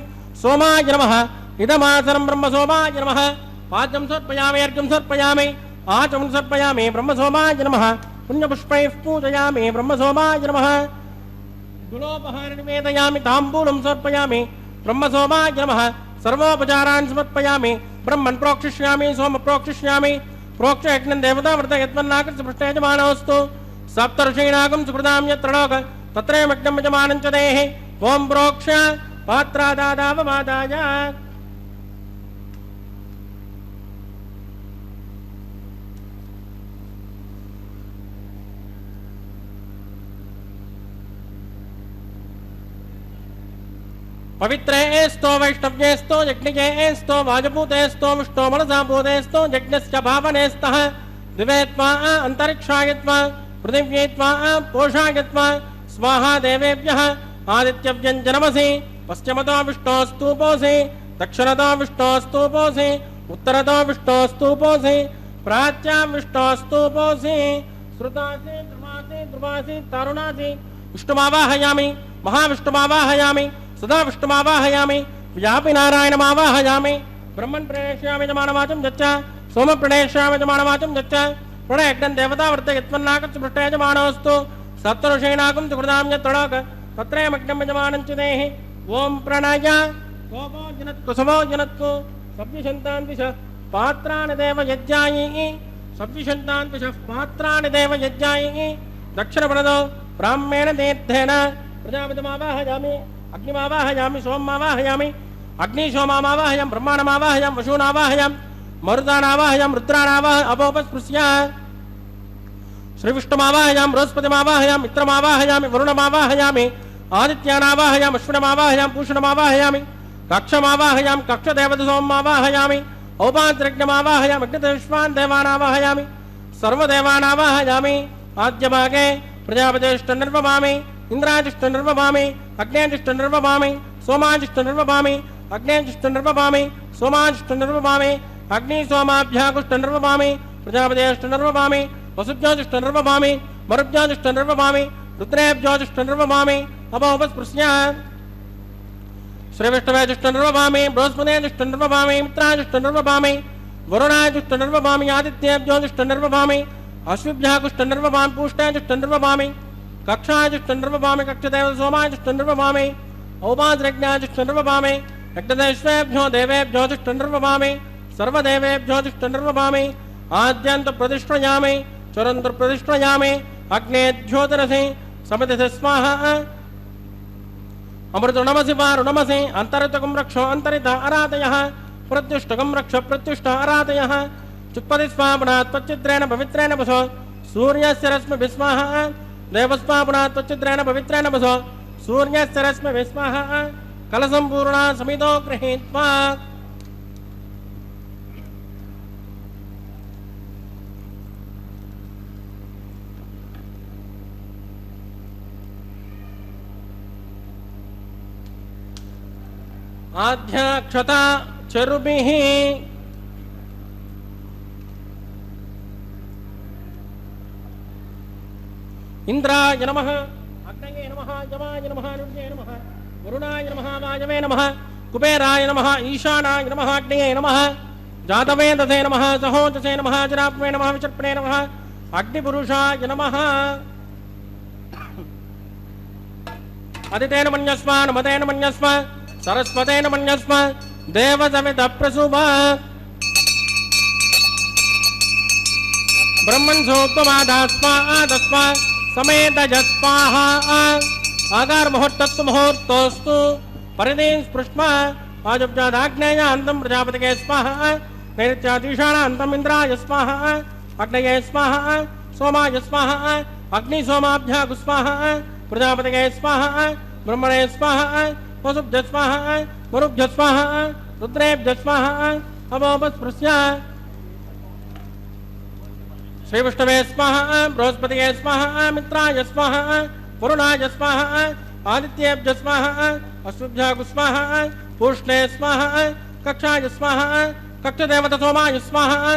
सोमाय नमः इदमासनं ब्रह्मसोमाय नमः पाद्यं सर्पयामि अर्घ्यं सर्पयामि आचमनं सर्पयामि ब्रह्मसोमाय नमः पुण्यपुष्पैः पूजयामि ब्रह्मसोमाय नमः गुणोपहार निवेदयामि ताम्बूलं समर्पयामि ब्रह्मसोमाय नमः सर्वोपचारान् समर्पयामि ब्रह्मन् प्रोक्षिष्यामि सोम प्रोक्षिष्यामि प्रोक्षयज्ञं देवताव्रत यत्मन्नाकृत्य पृष्ठयजमानोऽस्तु सप्तर्षीणागं सुकृतां यत्र लोक तत्रैवज्ञं यजमानं च देहि ओं प्रोक्ष्य पात्रादादावमादाय पवित्रेस्तो वैष्णव्येस्तो यज्ञेस्तो वाजपूतेस्तो विष्णो मनसाभूतेस्तो यज्ञस्य भावनेस्तः दिवेत्वा अन्तरिक्षायत्वा पृथिव्येत्वा पोषायत्वा स्वाहा देवेभ्यः आदित्यव्यञ्जनमसि पश्चिमतो विष्णोस्तूपोऽसि दक्षिणतो विष्णोस्तूपोऽसि उत्तरतो विष्णोस्तूपोऽसि प्राच्यां विष्णोस्तूपोऽसि श्रुतासि ध्रुवासि ध्रुवासि तारुणासि विष्णुमावाहयामि महाविष्णुमावाहयामि सदा विष्णुमावाहयामि व्यापि नारायणमावाहयामि ब्रह्मन् प्रणेष्यामि यजमानवाचं यच्च सोम प्रणेष्यामि यजमानवाचं यच्च प्रणयज्ञं देवतावर्त यत्मन्नाकृत्य पृष्ठयजमानोऽस्तु सप्तऋषीणागं सुकृतां यत्रणोक तत्रैवज्ञं यजमानं च देहि ओं प्रणय गोपो जनत्कु समो जनत्कु सव्यशन्तान् दिश पात्राणि देव यज्ञायि सव्यशन्तान् दिश पात्राणि देव यज्ञायि दक्षिणप्रणदो ब्राह्मेण तीर्थेन प्रजापतिमावाहयामि अग्निमावाहयामि सोममावाहयामि अग्निशोमामावाहयामि ब्रह्माणमावाहयामि वशूनावाहयामि मरुदानावाहयामि रुद्रानावाह अपोपस्पृश्य श्रीविष्णुमावाहयामि बृहस्पतिमावाहयामि मित्रमावाहयामि वरुणमावाहयामि आदित्यानावाहयामि अश्विनमावाहयामि पूषणमावाहयामि कक्षमावाहयामि कक्षदेवतसोममावाहयामि औपान्तरिज्ञमावाहयामि अग्निदेवान् देवानावाहयामि सर्वदेवानावाहयामि आद्यभागे प्रजापतिष्ठनिर्वमामि इंद्राजिष्ठनिर्वमामि अग्नेजिष्ठनिर्वमामि सोमाजिष्ठनिर्वमामि अग्नेजिष्ठनिर्वमामि सोमाजिष्ठनिर्वमामि अग्निसोमाभ्याकुष्ठनिर्वमामि प्रजापतिष्ठनिर्वमामि वसुभ्योजिष्ठनिर्वमामि मरुभ्योजिष्ठनिर्वमामि रुद्रेभ्योजिष्ठनिर्वमामि अपोपस्पृश्य श्रीविष्णवेजिष्ठनिर्वमामि बृहस्पतिजिष्ठनिर्वमामि मित्राजिष्ठनिर्वमामि वरुणाजिष्ठनिर्वमामि आदित्येभ्योजिष्ठनिर्वमामि अश्विभ्याकुष्ठनिर्वमामि पूष्णेजिष्ठनिर्वमामि कक्षाजिष्ठनिर्वमामि कक्षदेव सोमाजिष्ठनिर्वमामि औपाद्रज्ञाजिष्ठनिर्वमामि यज्ञदेश्वेभ्यो देवेभ्यो जिष्ठनिर्वमामि सर्वदेवेभ्यो जिष्ठनिर्वमामि आद्यन्तप्रतिष्ठयामि चरन्तप्रतिष्ठयामि अग्नेज्योतिरसि समितिः स्वाहा अमृतुणमसि वारुणमसि अन्तरितकं रक्षो अन्तरित आराधयः प्रत्युष्टकं रक्ष प्रत्युष्ट आराधयः चुक्पतिस्वापनात् त्वच्चिद्रेण पवित्रेण वसो सूर्यस्य रश्मिभिः स्वाहा देवस्वापनात् त्वच्चिद्रेण पवित्रेण वसो सूर्यस्य रश्मिभिः स्वाहा कलसम्पूर्णा समितो गृहीत्वा आध्याक्षता चरुभिः इंद्राय नमः अग्नये नमः यमाय नमः रुद्रे नमः वरुणाय नमः वायवे नमः कुबेराय नमः ईशानाय नमः अग्नये नमः जातवेदसे नमः सहोजसे नमः जराप्मे नमः विचर्पणे नमः अग्निपुरुषाय नमः अदितेन मन्यस्व नमतेन मन्यस्व सरस्वतेन मन्यस्व देवसवितप्रसूभा ब्रह्मन् सोक्तमादास्वा आदस्वा समेतजस्वाहा आकार मुहूर्तत्व मुहूर्तोस्तु परिधि स्पृष्ट्वा आजब्जादाग्नेयान्तं प्रजापतिके स्वाहा नैऋत्याधीशानान्तम् इन्द्राय स्वाहा अग्नये स्वाहा सोमाय स्वाहा अग्नि सोमाभ्यागु स्वाहा प्रजापतिके स्वाहा ब्रह्मणे स्वाहा वसुभ्य स्वाहा मरुभ्य स्वाहा रुद्रेभ्य स्वाहा अवोपस्पृश्य श्री विष्णवे स्वाहा बृहस्पतिये स्वाहा मित्राय स्वाहा वरुणाय स्वाहा आदित्येभ्य स्वाहा अश्वभ्यागु स्वाहा पूष्णे स्वाहा कक्षाय स्वाहा कक्षदेवता सोमाय स्वाहा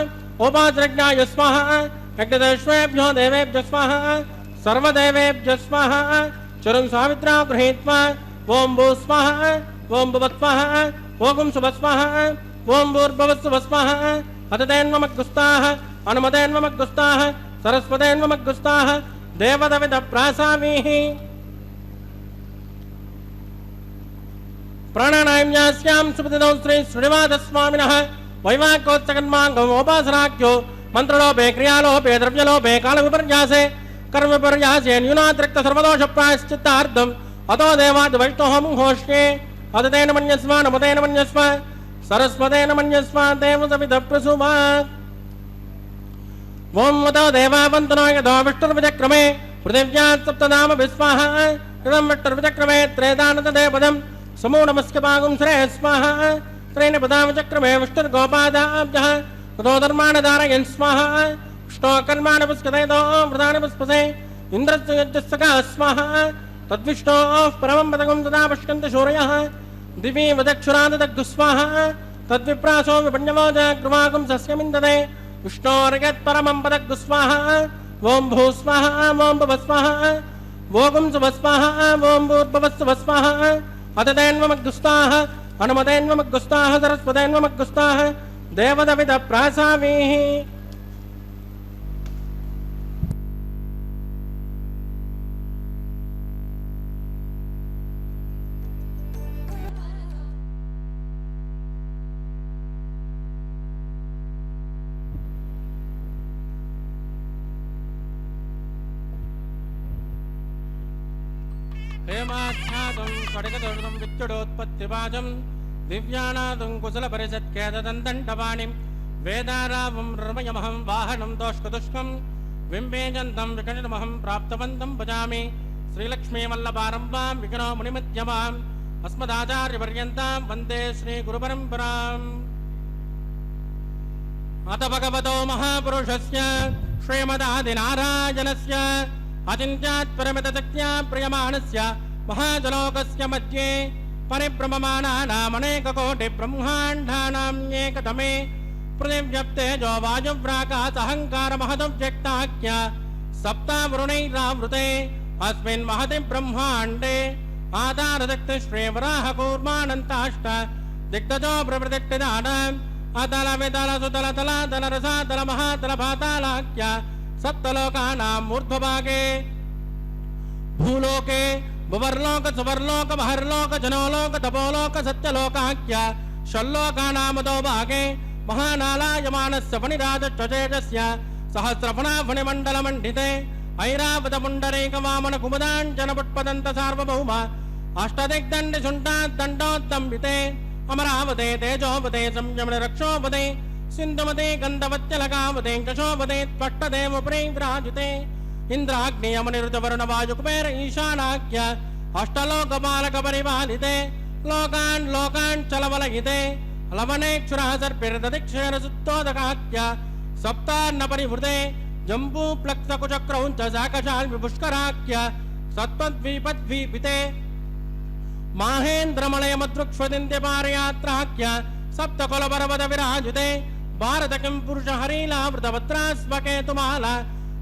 उपाद्रज्ञाय स्वाहा यज्ञदेश्वेभ्यो देवेभ्य स्वाहा सर्वदेवेभ्य स्वाहा चरुं सावित्रा गृहीत्वा ओं भू स्वाहा ओं भुवः स्वाहा ओं शुभः स्वाहा ओं भूर्भुवः शुभः स्वाहा अततेन्वमग्गुस्ताः अनुमतेन्वमग्गुस्ताः सरस्वतेन्वमग्गुस्ताः देवदविदप्रासामीः प्राणानाम्यास्यां सुपतिदौ श्री श्रीनिवासस्वामिनः वैवाहिकोत्सकन्माङ्गमोपासनाख्यो मन्त्रलोपे क्रियालोपे द्रव्यलोपे कालविपर्यासे कर्मविपर्यासे न्यूनातिरिक्त सर्वदोषप्रायश्चित्तार्थम् अतो देवाद् वैष्णोहमुहोष्ये अदतेन मन्यस्व नमतेन मन्यस्व सरस्वतेन मन्यस्व देवसविदप्रसुमा ओं मतो देवावन्तनो यतो विष्णुर्विचक्रमे पृथिव्यात् सप्तनाम विस्वाहा इदं विष्णुर्विचक्रमे त्रेदानतदेवदम् समो नमस्क पागुं श्रेय स्वाहा त्रेण पदाम चक्रमे विष्णुर्गोपादाब्जः ततो धर्माण धारयन् स्वाहा विष्णो कर्माण पुष्कतेतो प्रधान पुष्पसे इन्द्रस्य यज्ञस्सका स्वाहा तद्विष्णोः परमं पदकं तदा पश्यन्ति शौर्यः दिवि वदक्षुराददग्धु स्वाहा तद्विप्रासो विपण्यवोज कृमाकुं सस्यमिन्दते विष्णोर्यत्परमं पदग्धु स्वाहा ओं भू स्वाहा ओं भुवः स्वाहा ओं शुभः स्वाहा ओं भूर्भुवः शुभः स्वाहा अततेन्वमग्गुस्ताः अनुमतेन्वमग्गुस्ताः सरस्वतेन्वमग्गुस्ताः देवदविदप्रासामीः हेमाख्यातं खड्गदर्शनं विच्युडोत्पत्तिवाजं दिव्यानादं कुशलपरिषत्केददन्तण्डवाणिं वेदारावं रमयमहं वाहनं दोष्कदुष्कं बिम्बेजन्तं विकटितमहं प्राप्तवन्तं भजामि श्रीलक्ष्मीवल्लभारम्भां विघ्नो मुनिमध्यमाम् अस्मदाचार्यपर्यन्तां वन्दे श्रीगुरुपरम्पराम् अथ भगवतो महापुरुषस्य श्रीमदादिनारायणस्य अचिन्त्यात् परमितशक्त्या प्रियमाणस्य महाजलोकस्य मध्ये परिभ्रममाणानामनेककोटिब्रह्माण्डानाम्येकतमे पृथिव्यप्तेजो वायुव्राकाशहङ्कारमहदव्यक्ताख्य सप्तावरुणैरावृते अस्मिन् महति ब्रह्माण्डे आधारशक्तिश्रीवराहकूर्मानन्ताष्ट दिग्गजो प्रवृत्तिदानम् अतल वितल सुतल तलातल रसातल महातल पातालाख्य सप्तलोकानाम् ऊर्ध्वभागे भूलोके भुवर्लोक सुवर्लोक महर्लोक जनोलोक तपोलोक सत्यलोकाख्य षल्लोकानामतो भागे महानालायमानस्य फणिराजश्चेजस्य सहस्रफणाफणिमण्डलमण्डिते ऐरावतपुण्डरीकवामन कुमुदाञ्जनपुष्पदन्त सार्वभौम अष्टदिग्दण्डिशुण्डाद्दण्डोत्तम्बिते अमरावते तेजोपते संयमन रक्षोपते सिन्धुमते गन्धवत्यलकावते कशोपते त्वष्टदेवपुरे विराजिते इन्द्राग्नियमनिरुतवरुणवायुकुबेर ईशानाख्य अष्टलोकपालकपरिपालिते लोकान् लोकान् चलवलयिते लवनेक्षुरः सर्पिर्दधिक्षेरसुत्तोदकाख्य सप्तान्नपरिवृते जम्बूप्लक्सकुचक्रौञ्च साकशाल्विपुष्कराख्य सत्त्वद्वीपद्वीपिते माहेन्द्रमलयमदृक्ष्वदिन्त्यपारयात्राख्य सप्तकुलपर्वत विराजिते भारत किं पुरुष हरीलावृतवत्रास्वकेतुमाला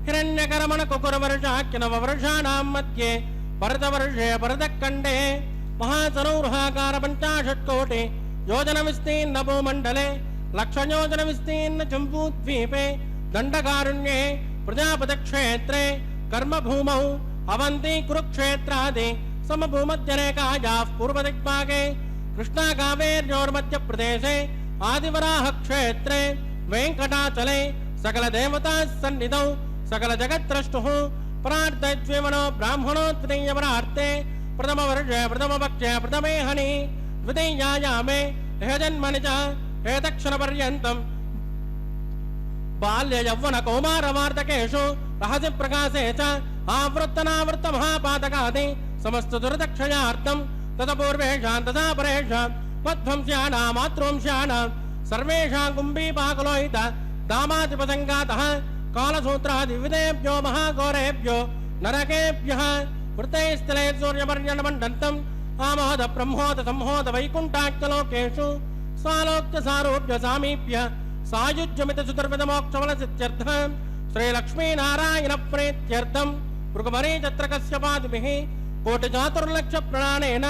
हिरण्यकरमण कुकुरवर्षाख्य नववर्षाणां मध्ये भरतवर्षे भरतखण्डे महासनौर्हाकार 50 कोटि योजन विस्तीर्ण भूमण्डले लक्षयोजन विस्तीर्ण जम्बूद्वीपे दण्डकारुण्ये प्रजापतिक्षेत्रे कर्मभूमौ अवन्ति कुरुक्षेत्रादि समभूमध्यरेखायाः पूर्वदिग्भागे कृष्णाकावेर्योर्मध्यप्रदेशे आदिवराहक्षेत्रे वेङ्कटाचले सकलदेवताः सन्निधौ सकलजगद्द्रष्टुः परार्धद्विमनो ब्राह्मणोत्तरीयपरार्थे प्रथम वर्षे प्रथम पक्षे प्रथमे हनि द्वितीयायामे जन्मनि च एतक्षणपर्यन्तम् बाल्य यौवन कौमार वार्धकेषु रहसि प्रकाशे च आवृत्तनावृत्त महापातकादि समस्त दुर्दक्षयार्थं तत पूर्वेषां तथा परेषां मध्वंस्यानां मातृवंस्यानां सर्वेषां कुम्भीपाकुलोहित दामादिपसङ्गातः कालसूत्रादिविदेभ्यो महाघोरेभ्यो नरकेभ्यः वृत्तैस्थले सूर्यपर्यनमण्डन्तम् आमोद ब्रह्मोद संहोद वैकुण्ठाख्यलोकेषु सालोक्य सारूप्य सामीप्य सायुज्यमित चतुर्विधमोक्षफलसिद्ध्यर्थं श्रीलक्ष्मीनारायण प्रीत्यर्थं भृगुमरी तत्र कश्यपादिभिः कोटिचातुर्लक्षप्रणानेन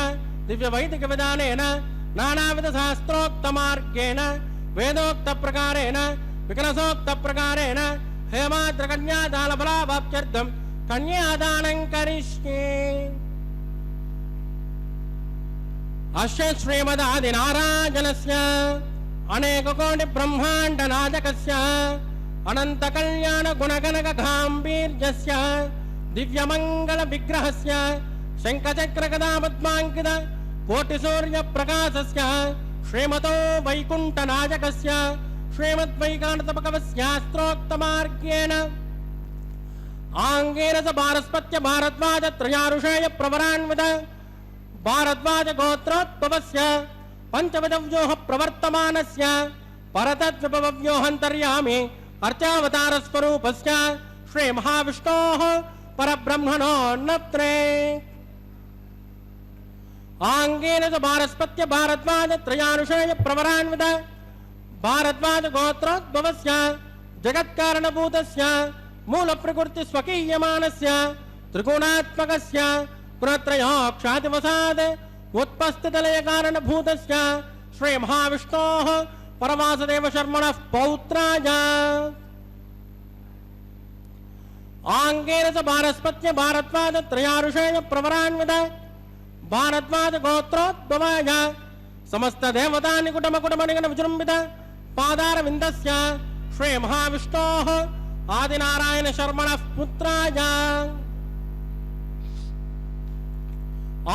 दिव्यवैदिकविधानेन नानाविधशास्त्रोक्तमार्गेण वेदोक्तप्रकारेण विकलसोक्तप्रकारेण हेमाद्रकन्यादानफलाभाप्त्यर्थं कन्यादानं करिष्ये। अस्य श्रीमदादिनारायणस्य अनेककोटि ब्रह्मांड नायकस्य अनंत कल्याण गुणगणक गांभीर्यस्य दिव्यमंगल विग्रहस्य शंखचक्र गदा पद्मांकित कोटि सूर्य प्रकाशस्य श्रीमतो वैकुंठ नायकस्य श्रीमद्वैकांत भगवस्यास्त्रोक्त मार्गेण आंगेन च भारस्पत्य भारद्वाज त्रयारुषेय प्रवरान्वित भारद्वाज गोत्रोद्भवस्य पंचविधव्योह प्रवर्तमानस्य परतद्विभवव्योहन्तर्यामि अर्चावतार स्वरूपस्य श्री महाविष्णोः परब्रह्मणो नत्रे आंगेन च भारस्पत्य भारद्वाज त्रयानुषेय प्रवरान्वित भारद्वाज गोत्रोद्भवस्य जगत्कारणभूतस्य मूल प्रकृति स्वकीयमानस्य त्रिगुणात्मकस्य गुणत्रयोक्षादिवसाद उत्पस्थितलय कारणभूतस्य श्री महाविष्णोः परवासुदेव शर्मणः पौत्राय आंगेन च भारस्पत्य भारद्वाज त्रयारुषेय प्रवरान्वित भारद्वाज गोत्रोद्भवाय समस्त देवता निकुटमकुटमनिगण विजृंभित पादारविन्दस्य श्री महाविष्णोः आदिनारायण शर्मणः पुत्राय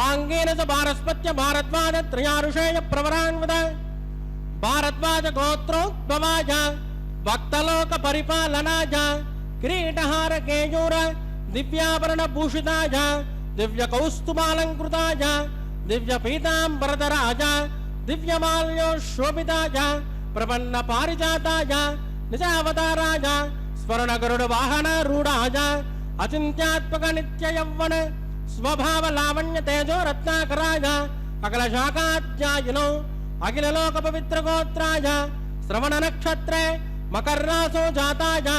आंगेन च भारस्पत्य भारद्वाज त्रयारुषेय प्रवरान्वित भारद्वाज गोत्रोद्भवाय भक्तलोक परिपालनाय किरीटहार केयूर दिव्याभरण भूषिताय दिव्य कौस्तुभालंकृताय दिव्य पीतांबरधराय दिव्यमाल्यो शोभिताय प्रपन्न पारिजाताय निजावताराय स्वर्ण गरुड़ वाहन रूढ़ाय अचिंत्यात्मक नित्य यौवन स्वभाव लावण्य तेजो रत्नाकराय अकल शाखाध्यायिनो अखिल लोक पवित्र गोत्राय श्रवण नक्षत्रे मकर रासो जाताय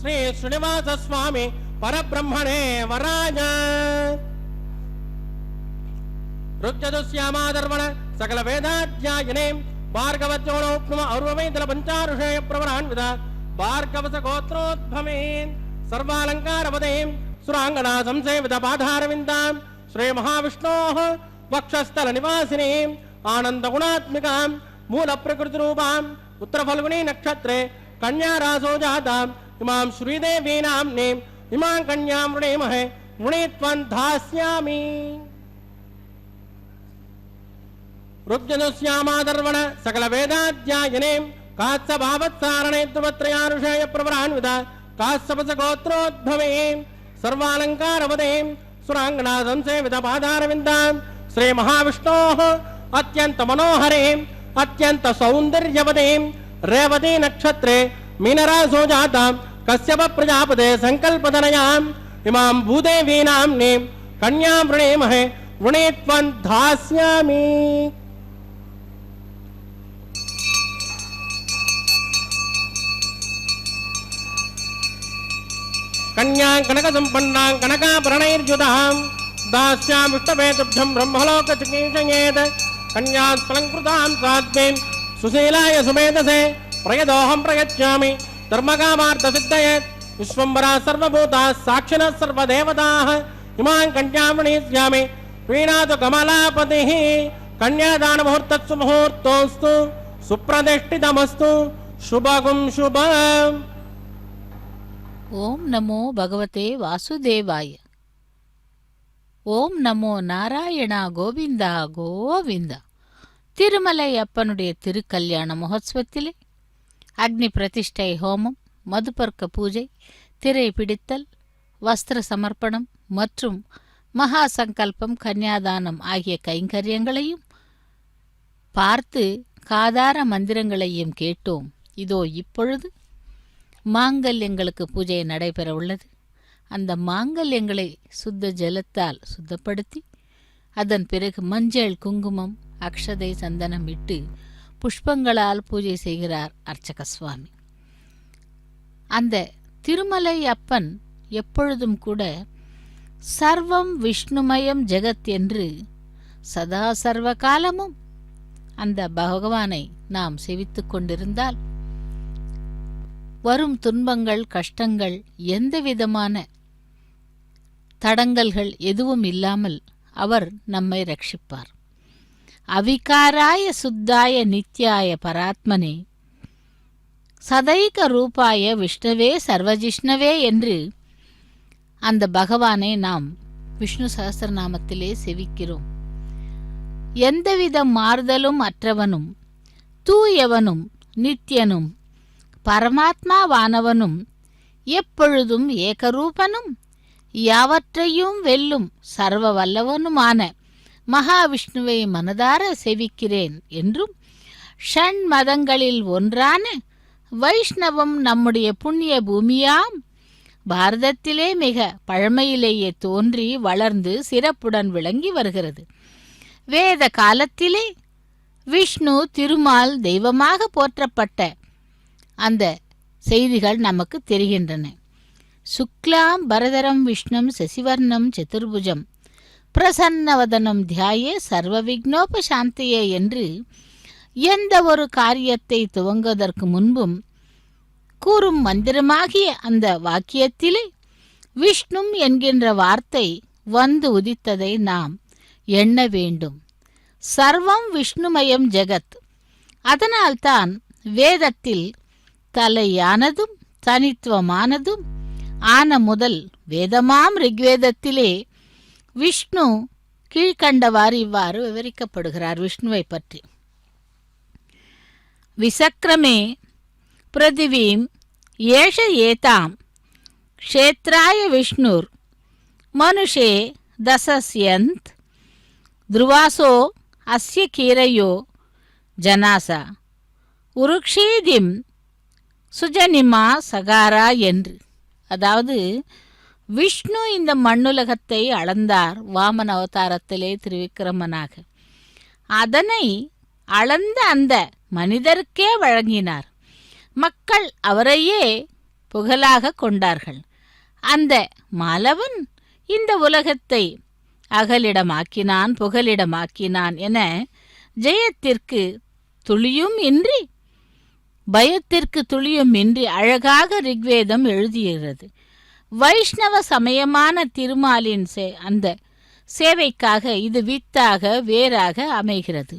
श्री श्रीनिवास स्वामी परब्रह्मणे वराय ऋग्यजुश्यामादर्वण सकल वेदाध्यायिने भार्गवज्योणोक्नुम और्ववेदल पंचारुषेय प्रवरान्वित भार्गवस गोत्रोद्भवेन् सर्वालंकारवदें सुरांगना संसेवित पाधारविन्दां श्री महाविष्णोः वक्षस्थल निवासिनीं आनंद गुणात्मिकां मूल प्रकृति रूपां उत्तर फल्गुनी नक्षत्रे कन्या रासो जातां इमां श्रीदेवी नाम्नीं इमां कन्यां वृणीमहे वृणीत्वं धास्यामि। ऋग्यजुश्यामादर्वण सकल वेदाध्यायिने कात्स भावत्सारणे ध्रुवत्रयानुषेय प्रवरान्वित काश्यपस गोत्रोद्भवें सर्वालंकारवदें सुरांगना संसेवित पादारविन्दां श्री महाविष्णोः अत्यंत मनोहरें अत्यंत सौंदर्यवदें रेवती नक्षत्रे मीनरासो जातां कश्यप प्रजापते संकल्पतनयाम् इमां भूदेवी नाम्नीं कन्यां वृणीमहे वृणीत्वं धास्यामि। कन्या कनक संपन्ना कनकाभरणैर्युतां दास्यामिष्टवे तुभ्यं ब्रह्मलोक चिकीर्षयेत् कन्यास्फलंकृतां साध्वीं सुशीलाय सुमेधसे प्रयदोहं प्रयच्छामि धर्मकामार्थसिद्धये विश्वम्भरा सर्वभूताः साक्षिणः सर्वदेवताः इमां कन्यां वृणीष्यामि प्रीणातु कमलापतिः कन्यादानमुहूर्तस्सु मुहूर्तोऽस्तु सुप्रतिष्ठितमस्तु शुभगुं शुभम्। ओम नमो भगवते वासुदेवाय। ஓம் நமோ நாராயணா கோவிந்தா கோவிந்தா. திருமலை அப்பனுடைய திருக்கல்யாண மகோத்சவத்திலே அக்னி பிரதிஷ்டை ஹோமம், மதுபர்க்க பூஜை, திரை பிடித்தல், வஸ்திர சமர்ப்பணம் மற்றும் மகா சங்கல்பம், கன்னியாதானம் ஆகிய கைங்கரியங்களையும் பார்த்து காதார மந்திரங்களையும் கேட்டோம். இதோ இப்பொழுது மாங்கல்யங்களுக்கு பூஜை நடைபெற உள்ளது. அந்த மாங்கல்யங்களை சுத்த ஜலத்தால் சுத்தப்படுத்தி அதன் பிறகு மஞ்சள், குங்குமம், அக்ஷதை, சந்தனம் இட்டு புஷ்பங்களால் பூஜை செய்கிறார் அர்ச்சக சுவாமி. அந்த திருமலை அப்பன் எப்பொழுதும் கூட சர்வம் விஷ்ணுமயம் ஜெகத் என்று சதா சர்வ காலமும் அந்த பகவானை நாம் செவித்து கொண்டிருந்தால் வரும் துன்பங்கள், கஷ்டங்கள், எந்த விதமான தடங்கல்கள் எதுவும் இல்லாமல் அவர் நம்மை ரட்சிப்பார். அவிகாராய சுத்தாய நித்யாய பராத்மனே சதைக ரூபாய விஷ்ணவே சர்வஜிஷ்ணவே என்று அந்த பகவானை நாம் விஷ்ணு சகஸ்ரநாமத்திலே செவிக்கிறோம். எந்தவித மாறுதலும் அற்றவனும், தூயவனும், நித்யனும், பரமாத்மாவானவனும், எப்பொழுதும் ஏகரூபனும், யாவற்றையும் வெல்லும் சர்வ வல்லவனுமான மகாவிஷ்ணுவை மனதார செவிக்கிறேன் என்றும், ஷண்மதங்களில் ஒன்றான வைஷ்ணவம் நம்முடைய புண்ணிய பூமியாம் பாரதத்திலே மிக பழமையிலேயே தோன்றி வளர்ந்து சிறப்புடன் விளங்கி வருகிறது. வேத காலத்திலே விஷ்ணு திருமால் தெய்வமாக போற்றப்பட்ட அந்த செய்திகள் நமக்கு தெரிகின்றன. சுக்லாம் பரதரம் விஷ்ணும் சசிவர்ணம் சதுர்புஜம் பிரசன்னவதனம் தியாயே சர்வ விக்னோபசாந்தியே என்று எந்த ஒரு காரியத்தை துவங்குவதற்கு முன்பும் கூறும் மந்திரமாகிய அந்த வாக்கியத்திலே விஷ்ணு என்கின்ற வார்த்தை வந்து உதித்ததை நாம் எண்ண வேண்டும். சர்வம் விஷ்ணுமயம் ஜெகத். அதனால்தான் வேதத்தில் தலையானதும் தனித்துவமானதும் ஆன முதல் வேதமாம் ரிக்வேதத்திலே விஷ்ணு கீழ்கண்டவாறு இவ்வாறு விவரிக்கப்படுகிறார் விஷ்ணுவை பற்றி. விசக்ரமே பிரதிவீம் ஏஷ ஏதாம் க்ஷேத்ராய விஷ்ணுர் மனுஷே தசஸ்யந்த் துருவாசோ அஸ்ய கீரையோ ஜனாசா உருக்ஷீதிம் சுஜனிமா சகாரா என்று. அதாவது விஷ்ணு இந்த மண்ணுலகத்தை அளந்தார் வாமன அவதாரத்திலே திருவிக்கிரமனாக. அதனை அளந்த அந்த மனிதருக்கே வழங்கினார். மக்கள் அவரையே புகழாக கொண்டார்கள். அந்த மாலவன் இந்த உலகத்தை அகலிடமாக்கினான், புகலிடமாக்கினான் என ஜெயத்திற்கு துளியும் இன்றி, பயத்திற்கு துளியும் இன்றி அழகாக ரிக்வேதம் எழுதுகிறது. வைஷ்ணவ சமயமான திருமாலின் அந்த சேவைக்காக இது வித்தாக வேறாக அமைகிறது.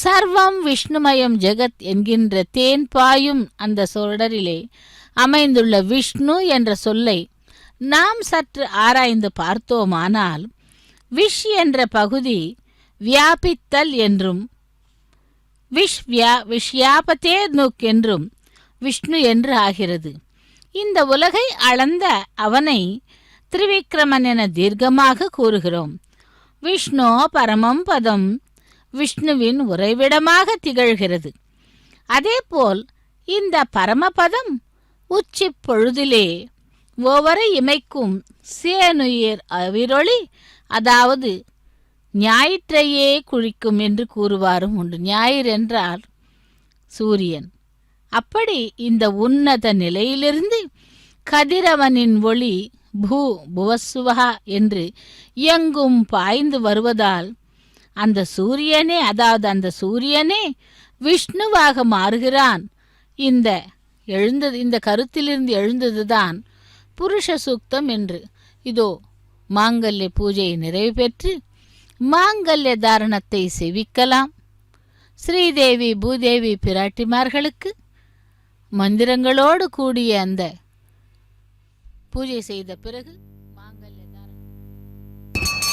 சர்வம் விஷ்ணுமயம் ஜெகத் என்கின்ற தேன் பாயும் அந்த சொடரிலே அமைந்துள்ள விஷ்ணு என்ற சொல்லை நாம் சற்று ஆராய்ந்து பார்த்தோமானால் விஷ் என்ற பகுதி வியாபித்தல் என்றும் விஷ்யாபத்தே நுக் என்றும் விஷ்ணு என்று ஆகிறது. இந்த உலகை அளந்த அவனை திரிவிக்ரமன் என தீர்க்கமாக கூறுகிறோம். விஷ்ணு பரமம் பதம் விஷ்ணுவின் உறைவிடமாக திகழ்கிறது. அதேபோல் இந்த பரமபதம் உச்சி பொழுதிலே ஒவ்வொரு இமைக்கும் சேனுயிர் அவிரொளி, அதாவது ஞாயிற்றையே குறிக்கும் என்று கூறுவாரும் உண்டு. ஞாயிறு என்றால் சூரியன். அப்படி இந்த உன்னத நிலையிலிருந்து கதிரவனின் ஒளி புவசுவா என்று எங்கும் பாய்ந்து வருவதால் அந்த சூரியனே, அதாவது அந்த சூரியனே விஷ்ணுவாக மாறுகிறான். இந்த கருத்திலிருந்து எழுந்ததுதான் புருஷ சூக்தம் என்று. இதோ மாங்கல்ய பூஜை நிறைவு பெற்று மாங்கல்ய தாரணத்தை செவிக்கலாம். ஸ்ரீதேவி பூதேவி பிராட்டிமார்களுக்கு மந்திரங்களோடு கூடிய அந்த பூஜை செய்த பிறகு மாங்கல்ய தாரணம்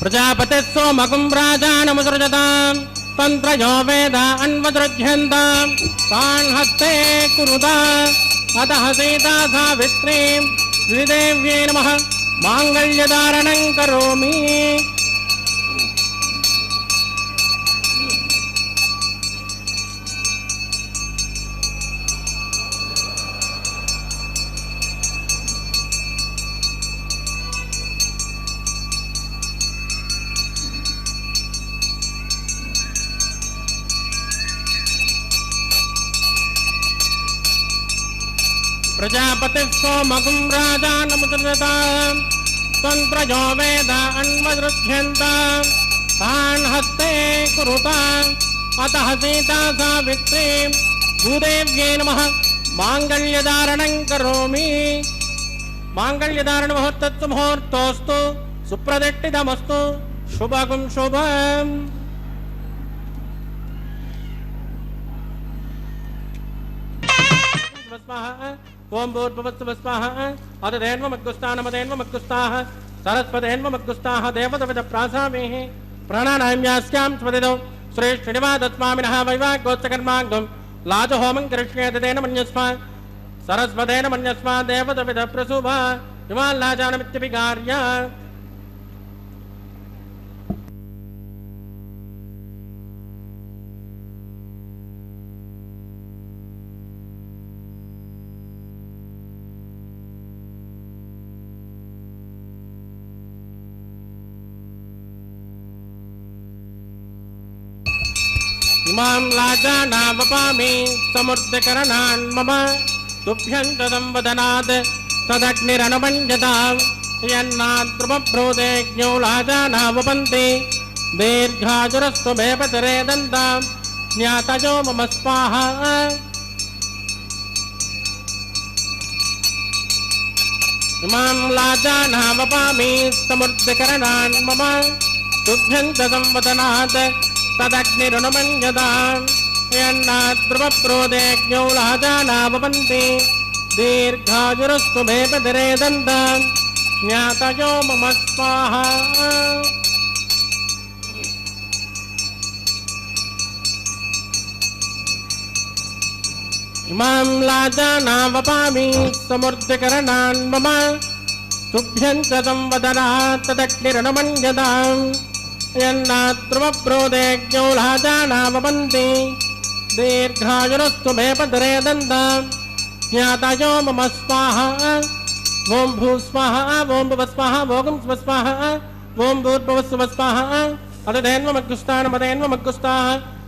प्रजापति सोमकुं राजानमुसृजताम् तन्त्रयो वेद अन्वदृज्यन्ताम् तान् हस्ते कुरुता अतः सीता सावित्रीं श्रीदेव्यै नमः माङ्गल्यधारणं करोमि। प्रजापति सोमकुं राजानमुसृजताम् तन्त्रयो वेद अन्वदृज्यन्ताम् तान् हस्ते कुरुताम् अतः सीता सावित्रीं भूदेव्यै नमः माङ्गल्यधारणं करोमि। माङ्गल्यधारणमुहूर्तस्तु मुहूर्तोऽस्तु सुप्रतिष्ठितमस्तु शुभगुं शुभम्। ओम भूर्भुवस्सुवस्वाहा अतदेन्वमग्गुस्तानमदेन्वमग्गुस्ताः सरस्वतेन्वमग्गुस्ताः देवतविदप्रासामेः प्राणानाम्यास्यां स्वदिदौ श्री श्रीनिवासस्वामिनः वैवाहिकोत्सकर्माङ्गं लाजहोमं करिष्येत तेन मन्यस्मा सरस्वतेन मन्यस्मा देवतविदप्रसूभा इमान् लाजानमित्यभिकार्य। इमां लाजानावपामि समृद्धकरणान् मम तुभ्यं तदंवदनात् तदग्निरनुमञ्जताम् यन्नाद्रुमभ्रूदेज्ञो लाजानावपन्ति दीर्घाजुरस्तु भेपतरे दन्तां ज्ञातयो मम स्वाहा। इमां लाजानावपामि समृद्धकरणान् मम तुभ्यं तदंवदनात् तदग्निरनुमञ्जताम् यन्नाद्रुमभ्रूदेज्ञो लाजानावपन्ति दीर्घाजुरस्तु भेपतरे दन्तां ज्ञातयो मम स्वाहा। इमां लाजानावपामि समृद्धकरणान् मम तुभ्यं तदंवदनात् तदग्निरनुमञ्जताम् यन्नाद्रुमभ्रूदेज्ञो लाजानावपन्ति दीर्घायुरस्तु भेपतरे दन्तां ज्ञातयो मम स्वाहा। ओं भूस्वाहा ओं भुवस्वाहा भोगं स्वस्वाहा ओं भूर्भुवस्सुवस्वाहा अतदेन्वमग्गुस्तानमदेन्वमग्गुस्ताः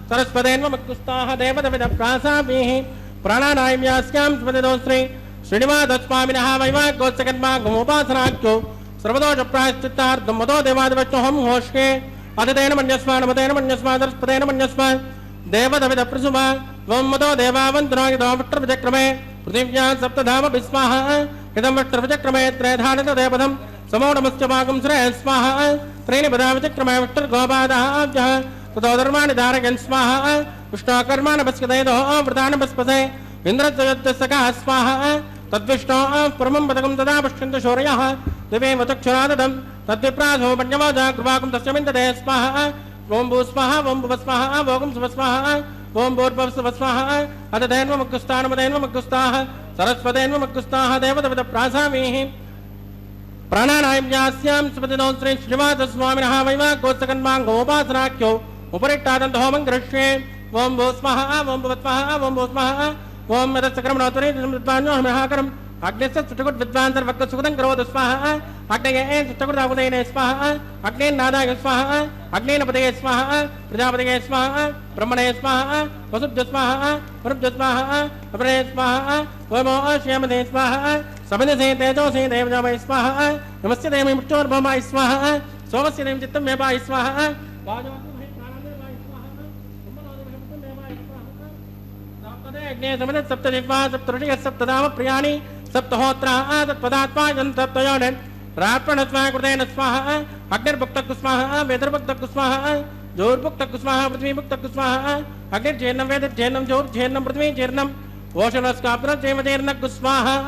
सरस्वतेन्वमग्गुस्ताः देवतविदप्रासामेः प्राणानाम्यास्यां स्वदिदौ श्री श्रीनिवासस्वामिनः वैवाहिकोत्सकर्माङ्गमुपासनाख्यो सर्वदोषप्रायश्चित्तार्थं मदो देवादिवच्चोऽहं होष्ये अततेन मन्यस्मा नमतेन मन्यस्मा सरस्वतेन मन्यस्मा देवतविदप्रसुभा त्वं मदो देवावन्तनो यदो वट्टप्रचक्रमे पृथिव्यां सप्तधाम विस्वाहा इदं वट्टप्रचक्रमे त्रयधानितदेवतं समो नमश्च भागं श्रेयः स्वाहा त्रीणि पदावचक्रमे वट्टर्गोपादाभ्यः ततो धर्माणि धारयन् स्वाहा विष्णोकर्माणि भस्कदेदो वृतानभस्पते इन्द्रद्वयस्य स्वाहा तद्विष्णो परमं पदकं तदा पश्यन्तु शौर्यः दिवेव चक्षुराददं तद्विप्रासो पञ्चमोजा कृपाकं तस्यमिन्दते स्वाहा। ओं भूस्वाहा ओं भुवस्वाहा भोगं स्वस्वाहा ओं भूर्भुवस्सुवस्वाहा अतदेन्वमग्गुस्तानमदेन्वमग्गुस्ताः सरस्वतेन्वमग्गुस्ताः देवतविदप्रासामेः प्राणानाम्यास्यां स्वदिदौ श्री श्रीनिवासस्वामिनः वैवाहिकोत्सकर्माङ्गमुपासनाख्यो उपरिष्टादन्त होमं करिष्ये। ओं भूस्वाहा ओं भुवस्वाहा ओं भूस्वाहा ओं मदस्सक्रमणोत्तरीं अग्निस्य सुष्ठुकुट विद्वान् सर्वज्ञसुखदं करोतु स्वाहा। अग्नये सुष्ठुकुटावुदयने स्वाहा अग्नेन्नादाय स्वाहा अग्नेन पदये स्वाहा प्रजापतये स्वाहा ब्रह्मणे स्वाहा वसुभ्य स्वाहा वरुभ्य स्वाहा अपरे स्वाहा ओमो श्यामदे स्वाहा समिधसे तेजोसे देवजामय स्वाहा नमस्य देवी मुच्चोर्भमाय स्वाहा सोमस्य देवी चित्तं मेपाय स्वाहा अग्ने समिध सप्तजिह्वा सप्तऋषिः सप्तधाम प्रियाणि सप्तहोत्राः तत्पदात्मा सप्तयोनिन् रात्रणस्वाहा कृतेन स्वाहा अग्निर्भुक्तः स्वाहा वेदर्भुक्तः स्वाहा जोर्भुक्तः स्वाहा पृथ्वीभुक्तः स्वाहा अग्निर्जीर्णं वेदर्जीर्णं जोर्जीर्णं पृथ्वीजीर्णम् ओषधस्काप्तरजेवजीर्णः स्वाहा।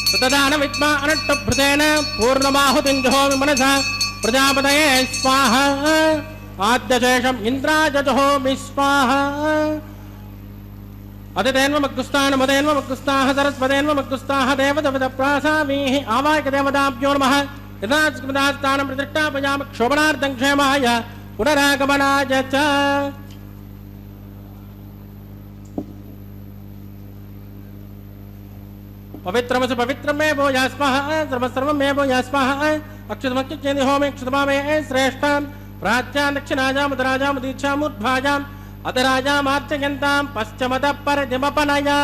सुतदान विद्मा अनट्टभृतेन पूर्णमाहुतिं जुहोमि मनसा प्रजापतये स्वाहा आद्यशेषम् इन्द्राय जुहोमि स्वाहा अदितेन्वमग्गुस्तानमदेन्वमग्गुस्ताः सरस्वतेन्वमग्गुस्ताः देवदवदप्रासावीः आवायकदेवताभ्यो नमः यदास्तानं प्रतिष्ठापयामि क्षोभनार्थं क्षेमाय पुनरागमनाय च पवित्रमसि पवित्रमेवो यास्मः सर्वमेवो यास्मः अक्षतमक्षेन्दि होमे क्षतमामे श्रेष्ठां प्राच्यां दक्षिणायां उदराजां दीक्षामूर्ध्वाजां अधराजामार्चयन्तां पश्चिमतः परदिमपनया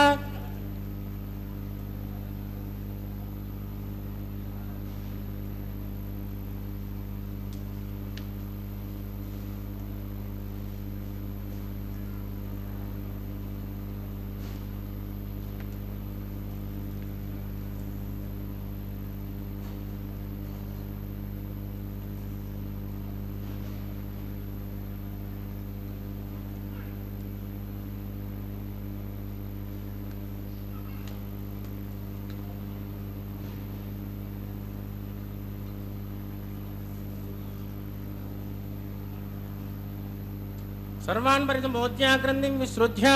सर्वान् परिसम्बोध्याक्रन्दिं विसृज्य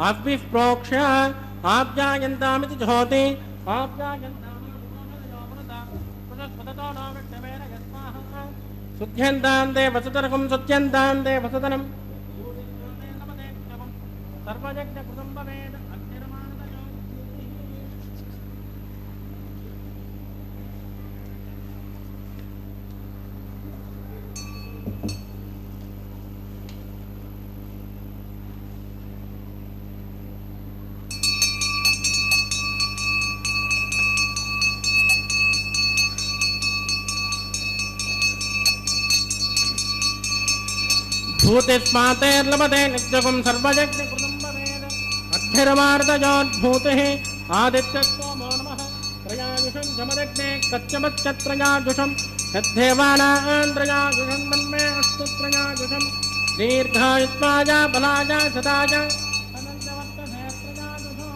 आप्भिः प्रोक्ष्य आप्यायन्तामिति ज्योति सुध्यन्तां ते वसुतरकं सुत्यन्तां ते वसुतनं सर्वयज्ञकृतं भवेत् भूतिस्मातेर्लभते नित्यगुं सर्वयज्ञकृतं भवेत् अग्निर्मार्दयोद्भूतिः आदित्यस्तोमो नमः त्रयायुषं जमदग्ने कच्चमच्चत्रयायुषं यद्धेवानां त्रयायुषं तन्मे अस्तु त्रयायुषं दीर्घायुष्माय बलाय सदाय अनन्तवर्तसे त्रयायुषो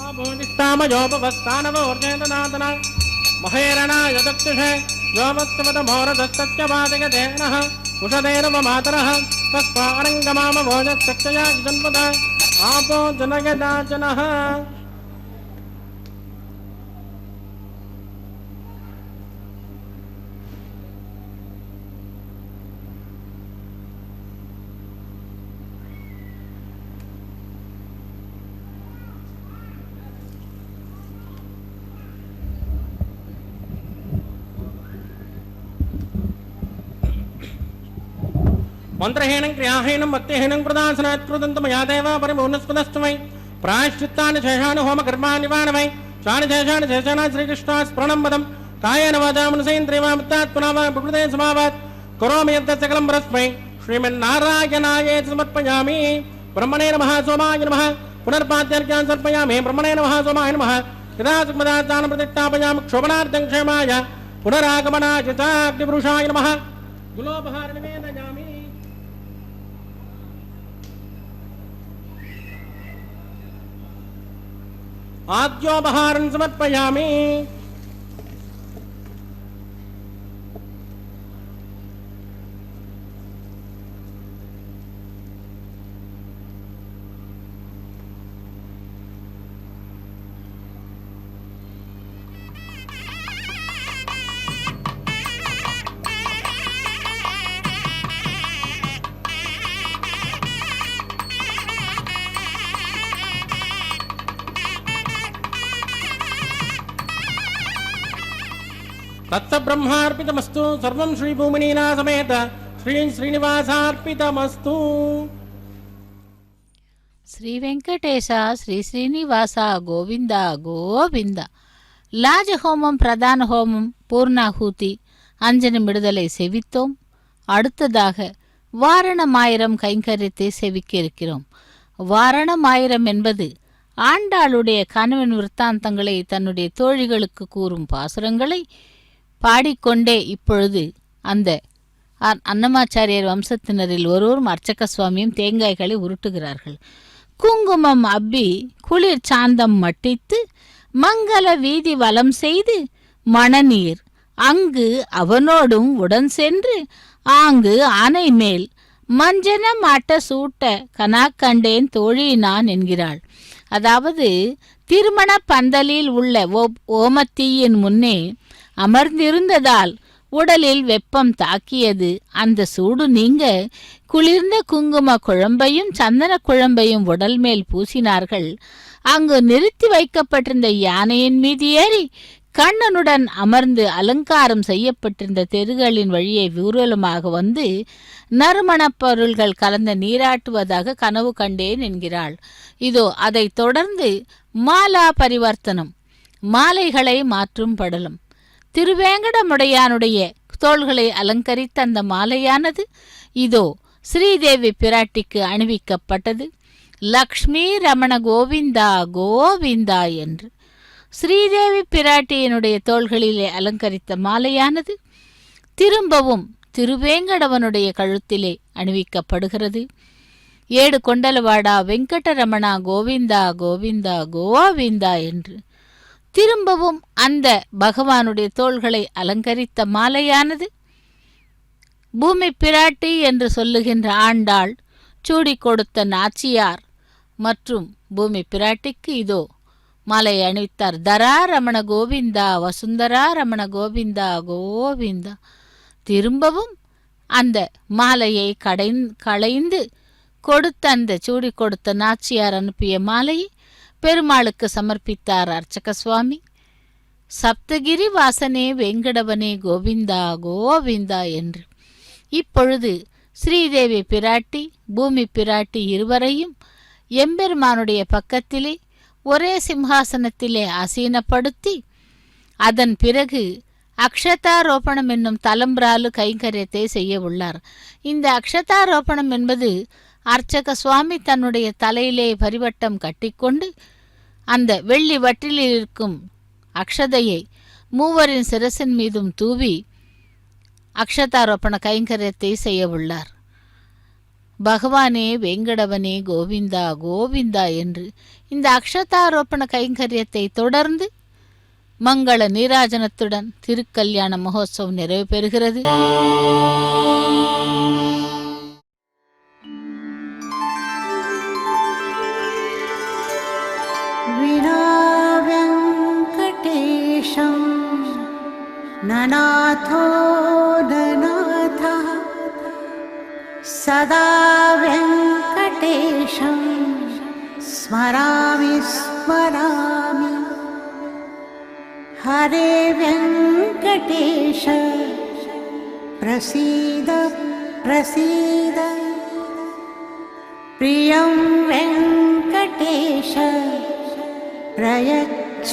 आभूनिष्ठामयोपवस्थानवोर्जेतनादना महेरणाय दक्षिषे योवत्सवतमोरदस्तत्यवादयते नः कुशदेव मातरः तस्मारङ्गमाम भोजशक्तया जन्मद आपो जनयदाचनः मंत्रहीनं क्रियाहीनं भक्तिहीनं प्रदासनात्कृतं मया देव परिपूर्णस्पदस्तमై प्रायश्चित्तानि शेषाणि होमकर्माणि वाणवै स्वानि शेषाणि शेषाणा श्रीकृष्णास्मरणं वदं कायेन वाचा मनसेन्द्रियवा मुक्तात्मना वा प्रकृते समावात् करोमि यत् सकलं परस्मै श्रीमन्नारायणायेति समर्पयामि ब्रह्मणे नमः सोमाय नमः पुनर्पाद्यार्घ्यान् समर्पयामि ब्रह्मणे नमः सोमाय नमः यदा सुखमदाचानं प्रतिष्ठापयामि क्षोभनार्थं क्षेमाय पुनरागमनाय च अग्निपुरुषाय नमः गुलोपहारं निवेदयामि आद्योपहारं समर्पयामि तत्सब्रह्मार्पितमस्तु सर्वं श्रीभूमिनीना समेत श्री श्रीनिवासार्पितमस्तु శ్రీ వెంకటేశ శ్రీ శ్రీనివాస గోవింద గోవింద லாஜஹோமம் பிரதான ஹோமம் பூர்ணாகூதி அஞ்சனி விடுதலை செவித்தோம். அடுத்ததாக வாரணமாயிரம் கைங்கரியத்தை செவிக்க இருக்கிறோம். வாரணமாயிரம் என்பது ஆண்டாளுடைய கணவன் விற்த்தாந்தங்களை தன்னுடைய தோழிகளுக்கு கூறும் பாசுரங்களை பாடிக்கொண்டே இப்பொழுது அந்த அன்னமாச்சாரியர் வம்சத்தினரில் ஒருவரும் அர்ச்சக சுவாமியும் தேங்காய்களை உருட்டுகிறார்கள். குங்குமம் அப்பி குளிர் சாந்தம் மட்டித்து மங்கள வீதி வலம் செய்து மணநீர் அங்கு அவனோடும் உடன் சென்று ஆங்கு ஆனை மேல் மஞ்சன மாட்ட சூட்ட கனா கண்டேன் தோழி நான் என்கிறாள். அதாவது திருமண பந்தலில் உள்ள ஓமத்தீயின் முன்னே அமர்ந்திருந்ததால் உடலில் வெப்பம் தாக்கியது. அந்த சூடு நீங்க குளிர்ந்த குங்கும குழம்பையும் சந்தன குழம்பையும் உடல் மேல் பூசினார்கள். அங்கு நிறுத்தி வைக்கப்பட்டிருந்த யானையின் மீது ஏறி கண்ணனுடன் அமர்ந்து அலங்காரம் செய்யப்பட்டிருந்த தெருகளின் வழியே ஊர்வலமாக வந்து நறுமணப் பொருள்கள் கலந்த நீராட்டுவதாக கனவு கண்டேன் என்கிறாள். இதோ அதை தொடர்ந்து மாலா பரிவர்த்தனம், மாலைகளை மாற்றும் படலம். திருவேங்கடமுடையானுடைய தோள்களை அலங்கரித்த அந்த மாலையானது இதோ ஸ்ரீதேவி பிராட்டிக்கு அணிவிக்கப்பட்டது. லக்ஷ்மி ரமண கோவிந்தா கோவிந்தா என்று ஸ்ரீதேவி பிராட்டியினுடைய தோள்களிலே அலங்கரித்த மாலையானது திரும்பவும் திருவேங்கடவனுடைய கழுத்திலே அணிவிக்கப்படுகிறது. ஏடு கொண்டலவாடா வெங்கடரமணா கோவிந்தா கோவிந்தா கோவிந்தா என்று திரும்பவும் அந்த பகவானுடைய தோள்களை அலங்கரித்த மாலையானது பூமி பிராட்டி என்று சொல்லுகின்ற ஆண்டாள், சூடி கொடுத்த நாச்சியார் மற்றும் பூமி பிராட்டிக்கு இதோ மாலை அணிவித்தார். தரா ரமண கோவிந்தா வசுந்தரா ரமண கோவிந்தா கோவிந்தா. திரும்பவும் அந்த மாலையை களைந்து கொடுத்த அந்த சூடி கொடுத்த நாச்சியார் அனுப்பிய மாலையை பெருமாளுக்கு சமர்ப்பித்தார் அர்ச்சக சுவாமி. சப்தகிரி வாசனே வெங்கடவனே கோவிந்தா கோவிந்தா என்று. இப்பொழுது ஸ்ரீதேவி பிராட்டி பூமி பிராட்டி இருவரையும் எம்பெருமானுடைய பக்கத்திலே ஒரே சிம்ஹாசனத்திலே ஆசீனப்படுத்தி அதன் பிறகு அக்ஷதாரோபணம் என்னும் தலம்பிராலு கைங்கரியத்தை செய்ய உள்ளார். இந்த அக்ஷதாரோபணம் என்பது அர்ச்சக சுவாமி தன்னுடைய தலையிலே பரிவட்டம் கட்டிக்கொண்டு அந்த வெள்ளி வட்டிலில் இருக்கும் அக்ஷதையை மூவரின் சிரசின் மீதும் தூவி அக்ஷதாரோபண கைங்கரியத்தை செய்ய உள்ளார். பகவானே வெங்கடவனே கோவிந்தா கோவிந்தா என்று இந்த அக்ஷதாரோபண கைங்கரியத்தை தொடர்ந்து மங்கள நீராஜனத்துடன் திருக்கல்யாண மகோத்சவம் நிறைவு பெறுகிறது. வெங்கடேஷம் நநாதோ நநாதா சதா வெங்கடேஷம் ஸ்மராமி ஸ்மராமி. ஹரே வெங்கடேஷ பிரசீத பிரசீத. பிரியம் வெங்கடேஷ பிரயச்ச